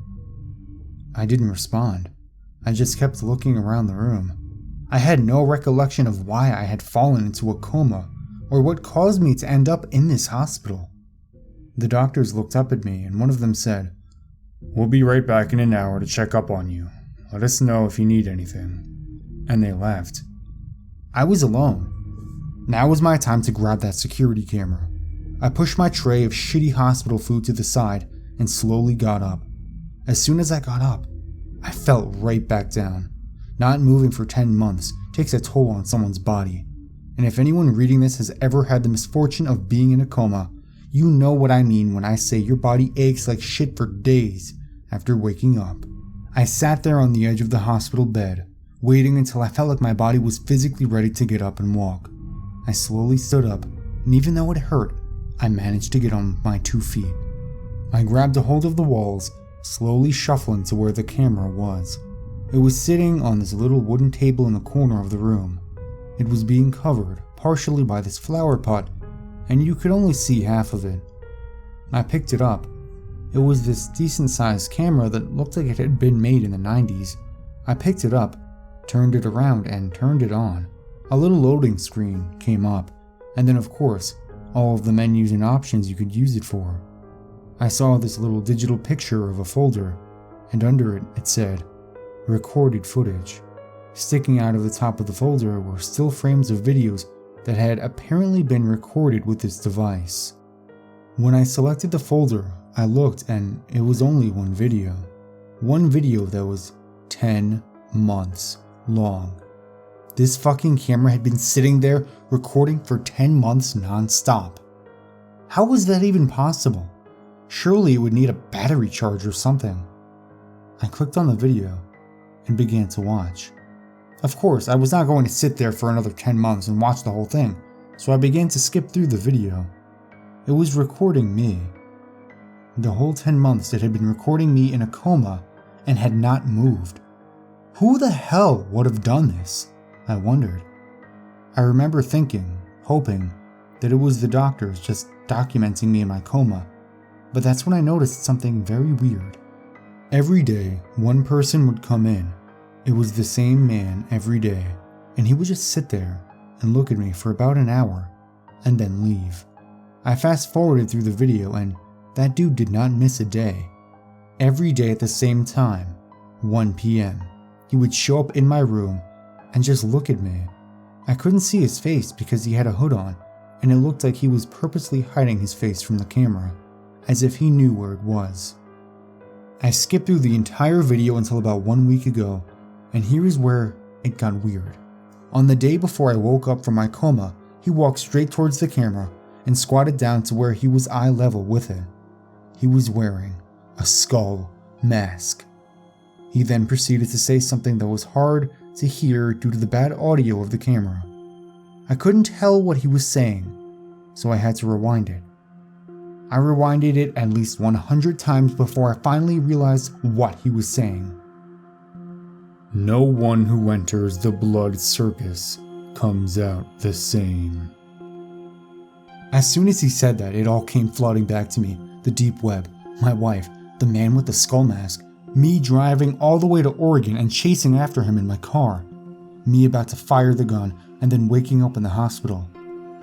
I didn't respond. I just kept looking around the room. I had no recollection of why I had fallen into a coma, or what caused me to end up in this hospital. The doctors looked up at me, and one of them said, "We'll be right back in an hour to check up on you. Let us know if you need anything." And they left. I was alone. Now was my time to grab that security camera. I pushed my tray of shitty hospital food to the side and slowly got up. As soon as I got up, I fell right back down. Not moving for 10 months takes a toll on someone's body. And if anyone reading this has ever had the misfortune of being in a coma, you know what I mean when I say your body aches like shit for days after waking up. I sat there on the edge of the hospital bed, waiting until I felt like my body was physically ready to get up and walk. I slowly stood up, and even though it hurt, I managed to get on my 2 feet. I grabbed a hold of the walls, slowly shuffling to where the camera was. It was sitting on this little wooden table in the corner of the room. It was being covered partially by this flower pot, and you could only see half of it. I picked it up. It was this decent-sized camera that looked like it had been made in the 90s. I picked it up, turned it around, and turned it on. A little loading screen came up, and then of course, all of the menus and options you could use it for. I saw this little digital picture of a folder, and under it, it said, "Recorded footage." Sticking out of the top of the folder were still frames of videos that had apparently been recorded with this device. When I selected the folder, I looked and it was only one video. One video that was 10 months long. This fucking camera had been sitting there recording for 10 months non-stop. How was that even possible? Surely it would need a battery charge or something. I clicked on the video and began to watch. Of course, I was not going to sit there for another 10 months and watch the whole thing, so I began to skip through the video. It was recording me. The whole 10 months it had been recording me in a coma and had not moved. Who the hell would have done this? I wondered. I remember thinking, hoping, that it was the doctors just documenting me in my coma, but that's when I noticed something very weird. Every day, one person would come in. It was the same man every day, and he would just sit there and look at me for about an hour, and then leave. I fast forwarded through the video, and that dude did not miss a day. Every day at the same time, 1 p.m., he would show up in my room and just look at me. I couldn't see his face because he had a hood on, and it looked like he was purposely hiding his face from the camera, as if he knew where it was. I skipped through the entire video until about 1 week ago, and here is where it got weird. On the day before I woke up from my coma, he walked straight towards the camera and squatted down to where he was eye level with it. He was wearing a skull mask. He then proceeded to say something that was hard to hear due to the bad audio of the camera. I couldn't tell what he was saying, so I had to rewind it. I rewinded it at least 100 times before I finally realized what he was saying. No one who enters the Blood Circus comes out the same. As soon as he said that, it all came flooding back to me. The deep web, my wife, the man with the skull mask, me driving all the way to Oregon and chasing after him in my car, me about to fire the gun and then waking up in the hospital.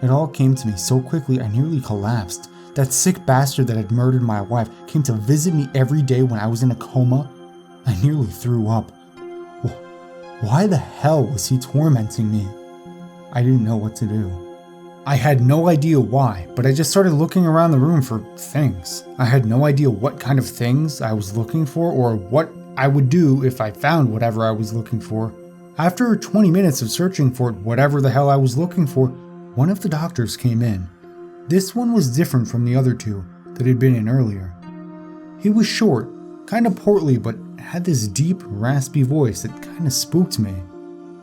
It all came to me so quickly I nearly collapsed. That sick bastard that had murdered my wife came to visit me every day when I was in a coma. I nearly threw up. Why the hell was he tormenting me? I didn't know what to do. I had no idea why, but I just started looking around the room for things. I had no idea what kind of things I was looking for or what I would do if I found whatever I was looking for. After 20 minutes of searching for whatever the hell I was looking for, one of the doctors came in. This one was different from the other two that had been in earlier. He was short, kind of portly, but had this deep, raspy voice that kind of spooked me.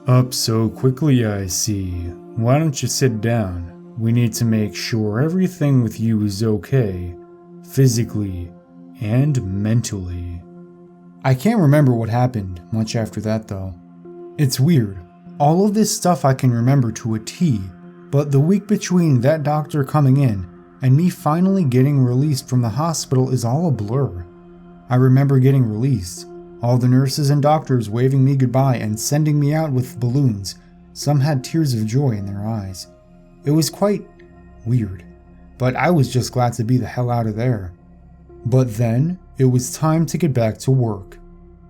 Up so quickly, I see. Why don't you sit down? We need to make sure everything with you is okay, physically and mentally. I can't remember what happened much after that though. It's weird. All of this stuff I can remember to a T, but the week between that doctor coming in and me finally getting released from the hospital is all a blur. I remember getting released, all the nurses and doctors waving me goodbye and sending me out with balloons. Some had tears of joy in their eyes. It was quite weird, but I was just glad to be the hell out of there. But then, it was time to get back to work.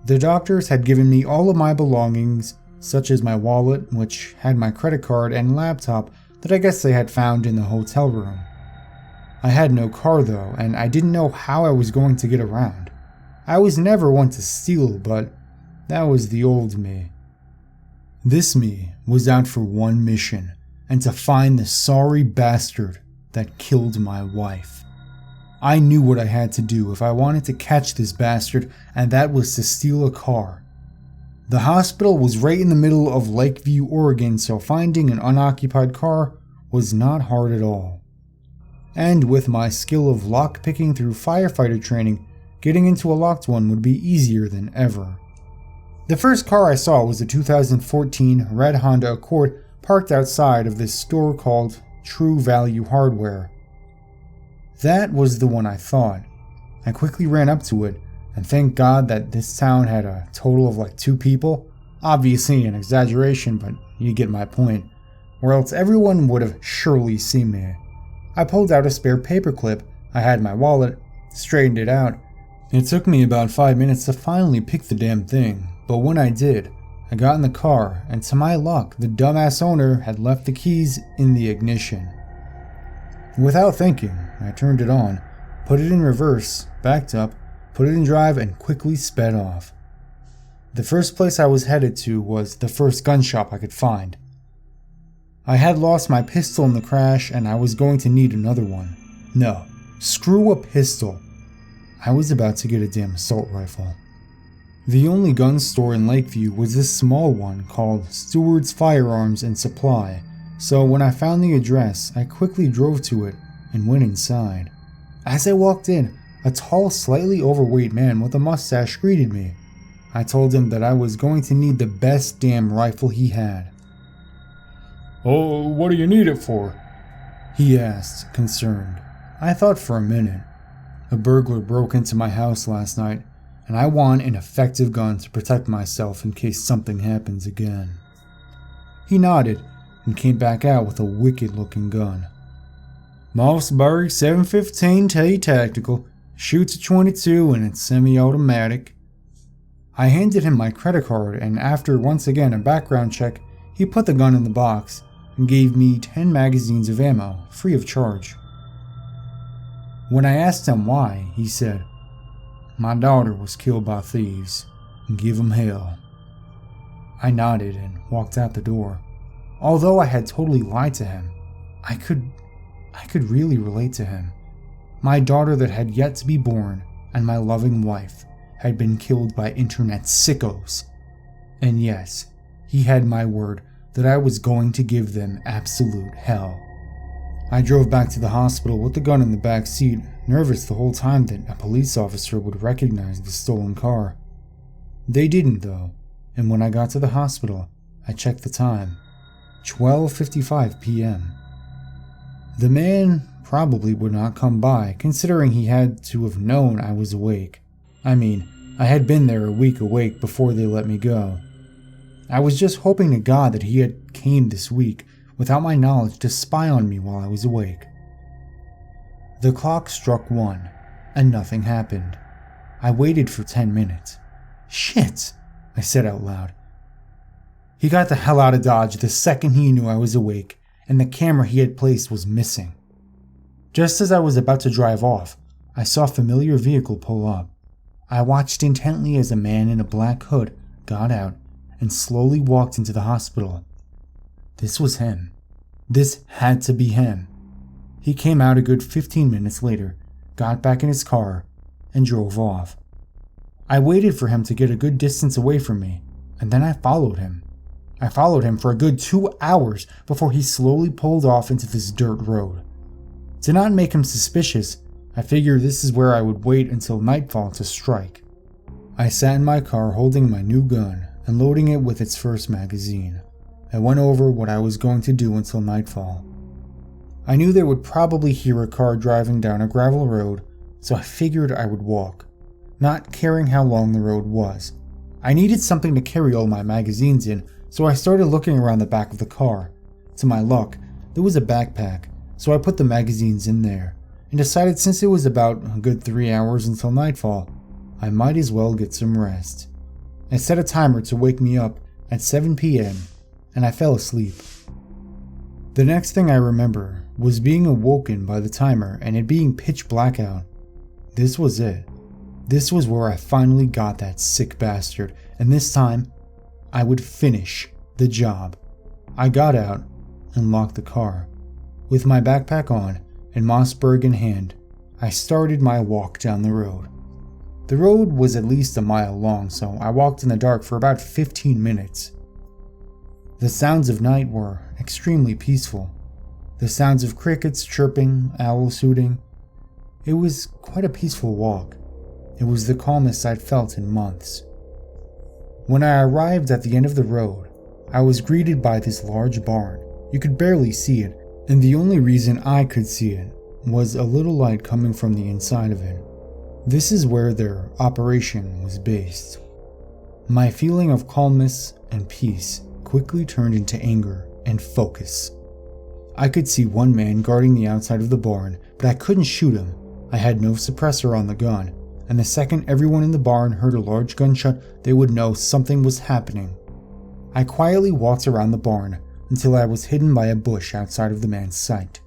The doctors had given me all of my belongings, such as my wallet, which had my credit card and laptop that I guess they had found in the hotel room. I had no car though, and I didn't know how I was going to get around. I was never one to steal, but that was the old me. This me was out for one mission, and to find the sorry bastard that killed my wife. I knew what I had to do if I wanted to catch this bastard, and that was to steal a car. The hospital was right in the middle of Lakeview, Oregon, so finding an unoccupied car was not hard at all. And with my skill of lockpicking through firefighter training, getting into a locked one would be easier than ever. The first car I saw was a 2014 red Honda Accord parked outside of this store called True Value Hardware. That was the one I thought. I quickly ran up to it, and thank God that this town had a total of like 2 people. Obviously an exaggeration, but you get my point. Or else everyone would have surely seen me. I pulled out a spare paperclip, I had my wallet, straightened it out. It took me about 5 minutes to finally pick the damn thing, but when I did, I got in the car, and to my luck, the dumbass owner had left the keys in the ignition. Without thinking, I turned it on, put it in reverse, backed up, put it in drive, and quickly sped off. The first place I was headed to was the first gun shop I could find. I had lost my pistol in the crash, and I was going to need another one. No, screw a pistol. I was about to get a damn assault rifle. The only gun store in Lakeview was this small one called Stewart's Firearms and Supply, so when I found the address, I quickly drove to it and went inside. As I walked in, a tall, slightly overweight man with a mustache greeted me. I told him that I was going to need the best damn rifle he had. "Oh, what do you need it for?" he asked, concerned. I thought for a minute. A burglar broke into my house last night, and I want an effective gun to protect myself in case something happens again. He nodded and came back out with a wicked-looking gun. Mossberg 715T Tactical, shoots a 22 and it's semi-automatic. I handed him my credit card, and after once again a background check, he put the gun in the box and gave me 10 magazines of ammo, free of charge. When I asked him why, he said, My daughter was killed by thieves. Give 'em hell." I nodded and walked out the door. Although I had totally lied to him, I could really relate to him. My daughter that had yet to be born and my loving wife had been killed by internet sickos. And yes, he had my word that I was going to give them absolute hell. I drove back to the hospital with the gun in the back seat, nervous the whole time that a police officer would recognize the stolen car. They didn't though, and when I got to the hospital, I checked the time. 12:55 p.m. The man probably would not come by, considering he had to have known I was awake. I mean, I had been there a week awake before they let me go. I was just hoping to God that he had came this week without my knowledge to spy on me while I was awake. The clock struck 1, and nothing happened. I waited for 10 minutes. "Shit," I said out loud. He got the hell out of Dodge the second he knew I was awake, and the camera he had placed was missing. Just as I was about to drive off, I saw a familiar vehicle pull up. I watched intently as a man in a black hood got out and slowly walked into the hospital. This was him. This had to be him. He came out a good 15 minutes later, got back in his car, and drove off. I waited for him to get a good distance away from me, and then I followed him. I followed him for a good 2 hours before he slowly pulled off into this dirt road. To not make him suspicious, I figured this is where I would wait until nightfall to strike. I sat in my car holding my new gun and loading it with its first magazine. I went over what I was going to do until nightfall. I knew they would probably hear a car driving down a gravel road, so I figured I would walk, not caring how long the road was. I needed something to carry all my magazines in, so I started looking around the back of the car. To my luck, there was a backpack, so I put the magazines in there, and decided since it was about a good 3 hours until nightfall, I might as well get some rest. I set a timer to wake me up at 7 p.m., and I fell asleep. The next thing I remember was being awoken by the timer and it being pitch black out. This was it. This was where I finally got that sick bastard, and this time, I would finish the job. I got out and locked the car. With my backpack on and Mossberg in hand, I started my walk down the road. The road was at least a mile long, so I walked in the dark for about 15 minutes. The sounds of night were extremely peaceful. The sounds of crickets chirping, owls hooting. It was quite a peaceful walk. It was the calmest I'd felt in months. When I arrived at the end of the road, I was greeted by this large barn. You could barely see it, and the only reason I could see it was a little light coming from the inside of it. This is where their operation was based. My feeling of calmness and peace quickly turned into anger and focus. I could see one man guarding the outside of the barn, but I couldn't shoot him. I had no suppressor on the gun, and the second everyone in the barn heard a large gunshot, they would know something was happening. I quietly walked around the barn until I was hidden by a bush outside of the man's sight.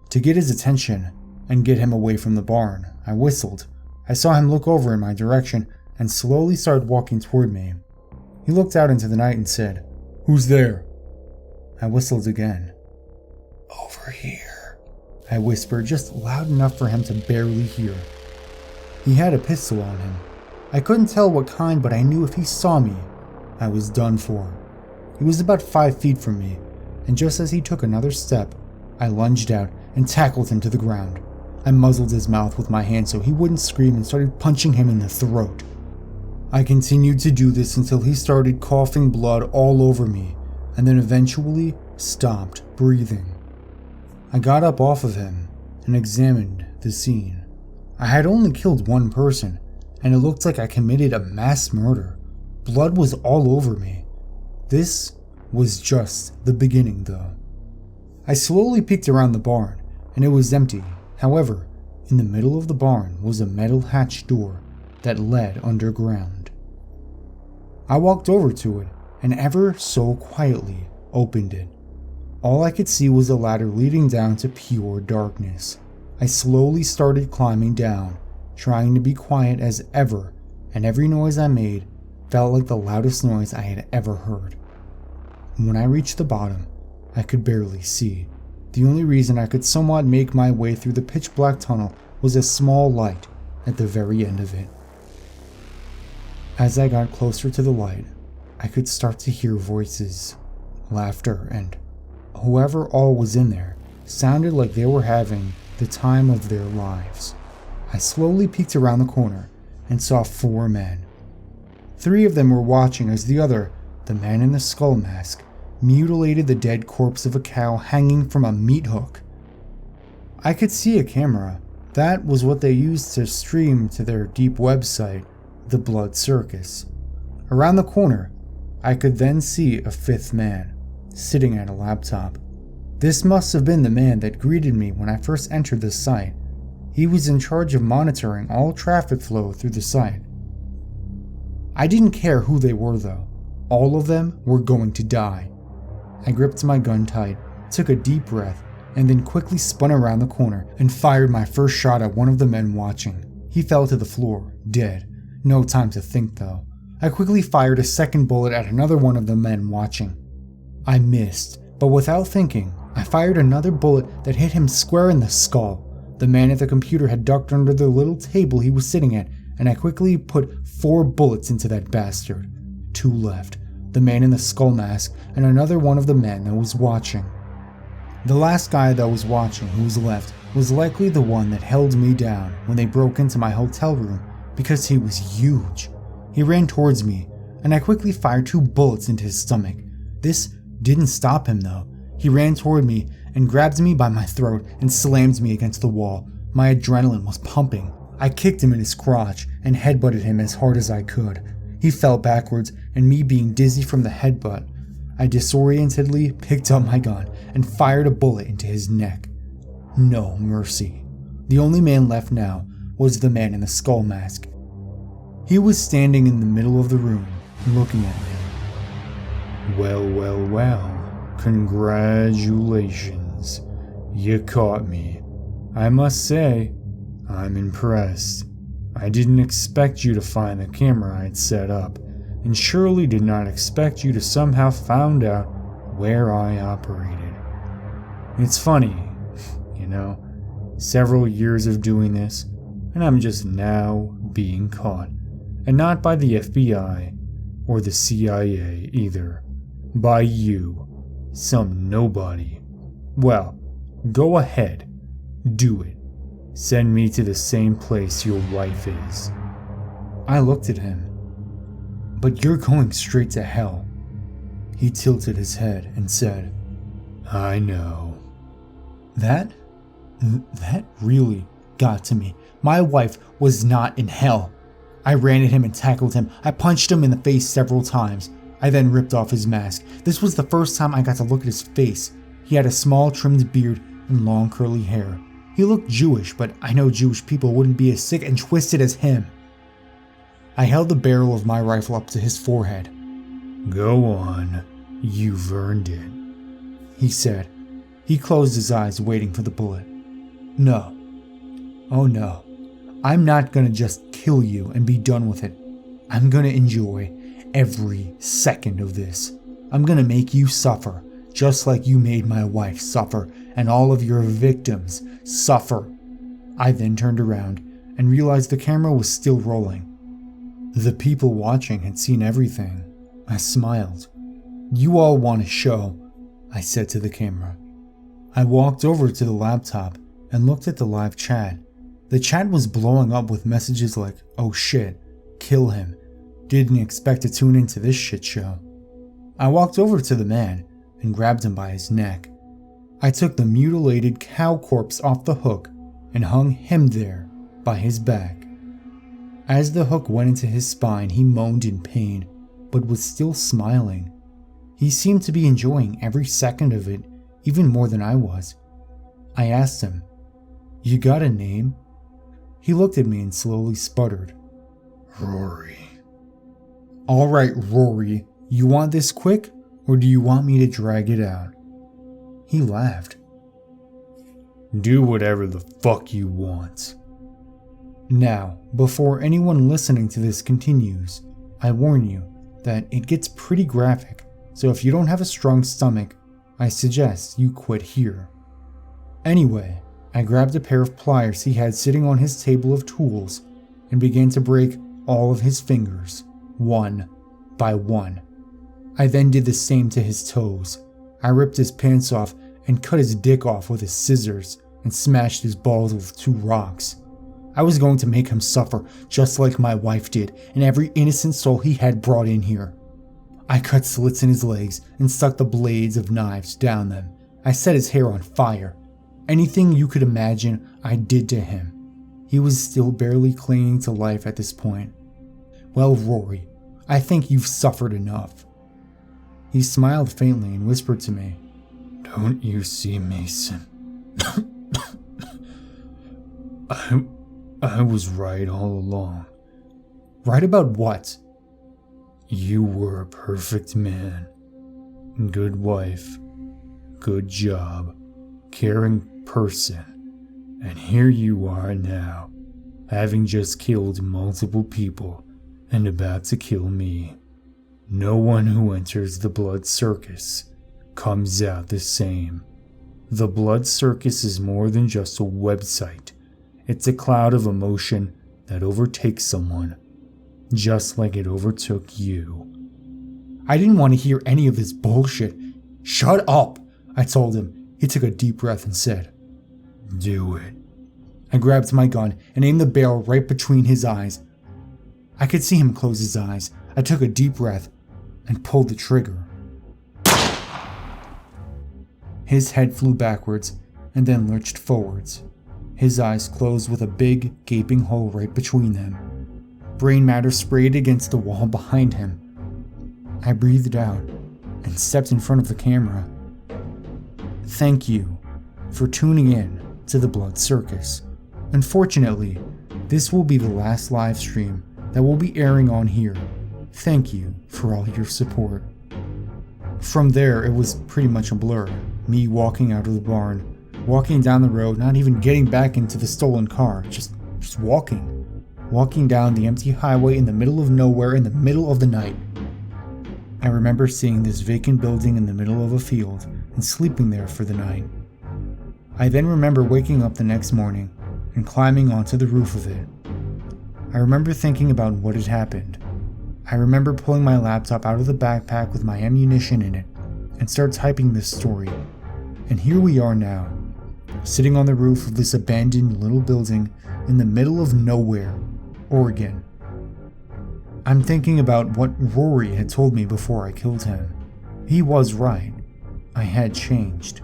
To get his attention and get him away from the barn, I whistled. I saw him look over in my direction and slowly started walking toward me. He looked out into the night and said, "Who's there?" I whistled again. "Over here," I whispered, just loud enough for him to barely hear. He had a pistol on him. I couldn't tell what kind, but I knew if he saw me, I was done for. He was about 5 feet from me, and just as he took another step, I lunged out and tackled him to the ground. I muzzled his mouth with my hand so he wouldn't scream and started punching him in the throat. I continued to do this until he started coughing blood all over me, and then eventually stopped breathing. I got up off of him and examined the scene. I had only killed one person, and it looked like I committed a mass murder. Blood was all over me. This was just the beginning, though. I slowly peeked around the barn, and it was empty. However, in the middle of the barn was a metal hatch door that led underground. I walked over to it and ever so quietly opened it. All I could see was a ladder leading down to pure darkness. I slowly started climbing down, trying to be quiet as ever, and every noise I made felt like the loudest noise I had ever heard. When I reached the bottom, I could barely see. The only reason I could somewhat make my way through the pitch black tunnel was a small light at the very end of it. As I got closer to the light, I could start to hear voices, laughter, and whoever all was in there sounded like they were having the time of their lives. I slowly peeked around the corner and saw 4 men. 3 of them were watching as the other, the man in the skull mask, mutilated the dead corpse of a cow hanging from a meat hook. I could see a camera. That was what they used to stream to their deep website, the Blood Circus. Around the corner, I could then see a 5th man, sitting at a laptop. This must have been the man that greeted me when I first entered the site. He was in charge of monitoring all traffic flow through the site. I didn't care who they were though. All of them were going to die. I gripped my gun tight, took a deep breath, and then quickly spun around the corner and fired my first shot at one of the men watching. He fell to the floor, dead. No time to think though. I quickly fired a second bullet at another one of the men watching. I missed, but without thinking, I fired another bullet that hit him square in the skull. The man at the computer had ducked under the little table he was sitting at, and I quickly put 4 bullets into that bastard. 2 left, the man in the skull mask and another one of the men that was watching. The last guy that was watching who was left was likely the one that held me down when they broke into my hotel room because he was huge. He ran towards me, and I quickly fired 2 bullets into his stomach. This didn't stop him though. He ran toward me and grabbed me by my throat and slammed me against the wall. My adrenaline was pumping. I kicked him in his crotch and headbutted him as hard as I could. He fell backwards, and me being dizzy from the headbutt, I disorientedly picked up my gun and fired a bullet into his neck. No mercy. The only man left now was the man in the skull mask. He was standing in the middle of the room, looking at me. Well, congratulations. You caught me. I must say, I'm impressed. I didn't expect you to find the camera I'd set up, and surely did not expect you to somehow find out where I operated. It's funny, you know, several years of doing this, and I'm just now being caught. And not by the FBI, or the CIA either. By you, some nobody. Well, go ahead, do it. Send me to the same place your wife is. I looked at him. But you're going straight to hell. He tilted his head and said, I know. That really got to me. My wife was not in hell. I ran at him and tackled him. I punched him in the face several times. I then ripped off his mask. This was the first time I got to look at his face. He had a small trimmed beard and long curly hair. He looked Jewish, but I know Jewish people wouldn't be as sick and twisted as him. I held the barrel of my rifle up to his forehead. Go on, you've earned it, he said. He closed his eyes, waiting for the bullet. No. Oh no. I'm not gonna just kill you and be done with it. I'm gonna enjoy every second of this. I'm gonna make you suffer, just like you made my wife suffer and all of your victims suffer. I then turned around and realized the camera was still rolling. The people watching had seen everything. I smiled. You all want a show, I said to the camera. I walked over to the laptop and looked at the live chat. The chat was blowing up with messages like, oh shit, kill him. Didn't expect to tune into this shit show. I walked over to the man and grabbed him by his neck. I took the mutilated cow corpse off the hook and hung him there by his back. As the hook went into his spine, he moaned in pain, but was still smiling. He seemed to be enjoying every second of it, even more than I was. I asked him, You got a name? He looked at me and slowly sputtered, Rory. Alright, Rory, you want this quick, or do you want me to drag it out? He laughed. Do whatever the fuck you want. Now, before anyone listening to this continues, I warn you that it gets pretty graphic, so if you don't have a strong stomach, I suggest you quit here. Anyway, I grabbed a pair of pliers he had sitting on his table of tools and began to break all of his fingers, one by one. I then did the same to his toes. I ripped his pants off and cut his dick off with his scissors and smashed his balls with 2 rocks. I was going to make him suffer just like my wife did and every innocent soul he had brought in here. I cut slits in his legs and stuck the blades of knives down them. I set his hair on fire. Anything you could imagine, I did to him. He was still barely clinging to life at this point. Well, Rory, I think you've suffered enough. He smiled faintly and whispered to me, "Don't you see, Mason? I was right all along." Right about what? You were a perfect man. Good wife. Good job. Caring person. And here you are now, having just killed multiple people and about to kill me. No one who enters the Blood Circus comes out the same. The Blood Circus is more than just a website. It's a cloud of emotion that overtakes someone, just like it overtook you. I didn't want to hear any of this bullshit. Shut up, I told him. He took a deep breath and said, "Do it." I grabbed my gun and aimed the barrel right between his eyes. I could see him close his eyes. I took a deep breath and pulled the trigger. His head flew backwards and then lurched forwards. His eyes closed with a big, gaping hole right between them. Brain matter sprayed against the wall behind him. I breathed out and stepped in front of the camera. Thank you for tuning in to the Blood Circus. Unfortunately, this will be the last live stream that will be airing on here. Thank you for all your support. From there, it was pretty much a blur. Me walking out of the barn, walking down the road, not even getting back into the stolen car, just walking down the empty highway in the middle of nowhere in the middle of the night. I remember seeing this vacant building in the middle of a field and sleeping there for the night. I then remember waking up the next morning and climbing onto the roof of it. I remember thinking about what had happened. I remember pulling my laptop out of the backpack with my ammunition in it and start typing this story. And here we are now, sitting on the roof of this abandoned little building in the middle of nowhere, Oregon. I'm thinking about what Rory had told me before I killed him. He was right. I had changed.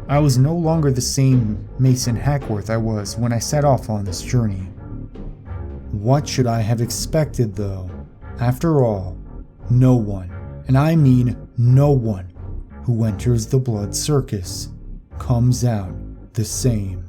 I was no longer the same Mason Hackworth I was when I set off on this journey. What should I have expected, though? After all, no one, and I mean no one, who enters the Blood Circus comes out the same.